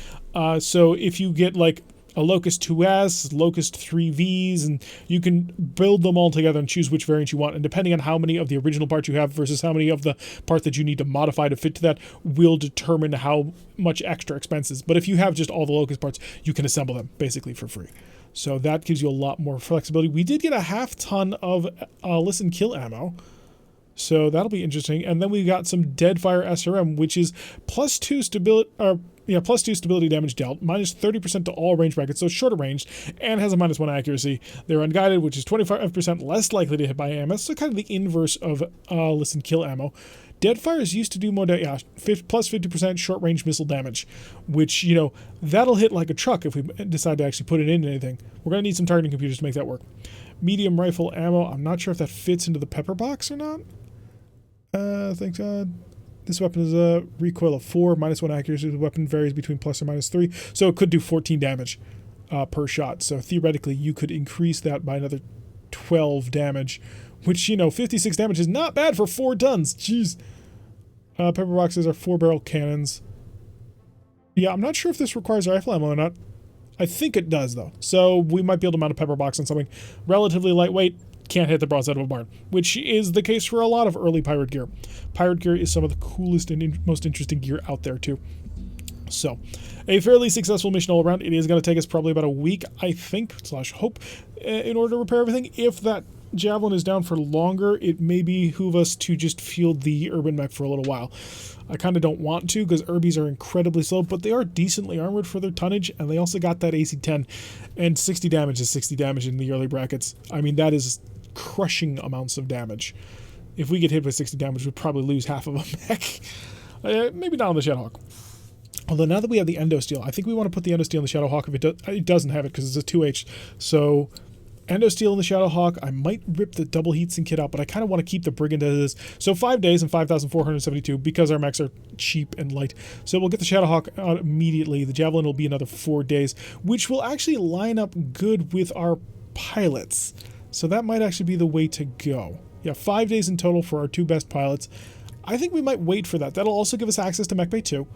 S1: So if you get like a Locust 2S, Locust 3Vs, and you can build them all together and choose which variant you want. And depending on how many of the original parts you have versus how many of the part that you need to modify to fit to that will determine how much extra expenses. But if you have just all the Locust parts, you can assemble them basically for free. So that gives you a lot more flexibility. We did get a half ton of listen kill ammo. So that'll be interesting. And then we got some Deadfire SRM, which is plus 2 stability, plus 2 stability damage dealt, minus 30% to all range brackets, so shorter range, and has a minus 1 accuracy. They're unguided, which is 25% less likely to hit by AMS, so kind of the inverse of listen kill ammo. Deadfires used to do more, plus 50% short range missile damage, which, that'll hit like a truck if we decide to actually put it in anything. We're going to need some targeting computers to make that work. Medium rifle ammo, I'm not sure if that fits into the pepper box or not. Thank God. This weapon is a recoil of 4, minus 1 accuracy. The weapon varies between plus or minus 3, so it could do 14 damage per shot. So theoretically, you could increase that by another 12 damage, which, you know, 56 damage is not bad for 4 tons. Jeez. Pepper boxes are 4-barrel cannons. Yeah, I'm not sure if this requires rifle ammo or not. I think it does, though. So we might be able to mount a pepper box on something relatively lightweight. Can't hit the broadside of a barn, which is the case for a lot of early pirate gear. Pirate gear is some of the coolest and most interesting gear out there, too. So, a fairly successful mission all around. It is going to take us probably about a week, I think, / hope, in order to repair everything. If that Javelin is down for longer, it may behoove us to just field the urban mech for a little while. I kind of don't want to, because Urbies are incredibly slow, but they are decently armored for their tonnage, and they also got that AC-10, and 60 damage is 60 damage in the early brackets. I mean, that is crushing amounts of damage. If we get hit with 60 damage, we'd probably lose half of a mech. Maybe not on the Shadowhawk. Although now that we have the Endo Steel, I think we want to put the Endo Steel in the Shadowhawk if it doesn't have it, because it's a 2H. So Endo Steel in the Shadowhawk. I might rip the double heatsink kit out, but I kind of want to keep the Brigand as it is. So 5 days and 5,472 because our mechs are cheap and light. So we'll get the Shadowhawk out immediately. The Javelin will be another 4 days, which will actually line up good with our pilots. So that might actually be the way to go. Yeah, 5 days in total for our 2 best pilots. I think we might wait for that. That'll also give us access to Mech Bay 2.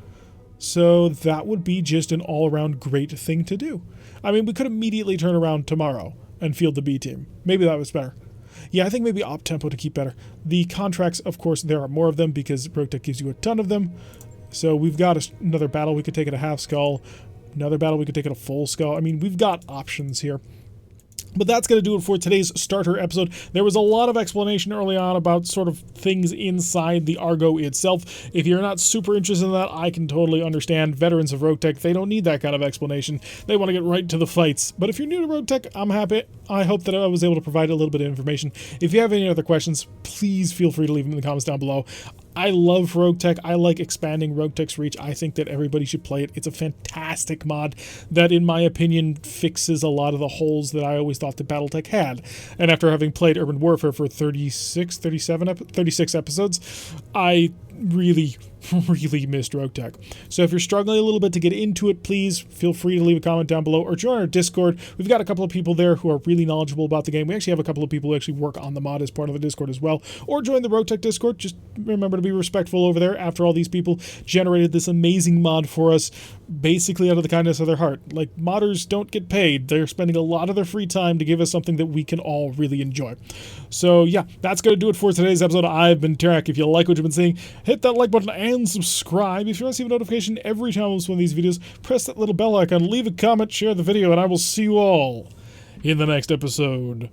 S1: So that would be just an all-around great thing to do. I mean, we could immediately turn around tomorrow and field the B team. Maybe that was better. Yeah, I think maybe op tempo to keep better. The contracts, of course, there are more of them because RogueTech gives you a ton of them. So we've got another battle we could take at a half skull. Another battle we could take at a full skull. I mean, we've got options here. But that's going to do it for today's starter episode. There was a lot of explanation early on about sort of things inside the Argo itself. If you're not super interested in that, I can totally understand. Veterans of RogueTech, they don't need that kind of explanation. They want to get right to the fights. But if you're new to RogueTech, I'm happy. I hope that I was able to provide a little bit of information. If you have any other questions, please feel free to leave them in the comments down below. I love RogueTech. I like expanding RogueTech's reach. I think that everybody should play it. It's a fantastic mod that, in my opinion, fixes a lot of the holes that I always thought that BattleTech had. And after having played Urban Warfare for 36 episodes, I really missed RogueTech. So if you're struggling a little bit to get into it, please feel free to leave a comment down below or join our Discord. We've got a couple of people there who are really knowledgeable about the game. We actually have a couple of people who actually work on the mod as part of the Discord as well. Or join the RogueTech Discord. Just remember to be respectful over there. After all, these people generated this amazing mod for us basically out of the kindness of their heart. Like, modders don't get paid. They're spending a lot of their free time to give us something that we can all really enjoy. So yeah, that's going to do it for today's episode. I've been Tarek. If you like what you've been seeing, hit that like button and subscribe. If you want to receive a notification every time I post one of these videos, press that little bell icon, leave a comment, share the video, and I will see you all in the next episode.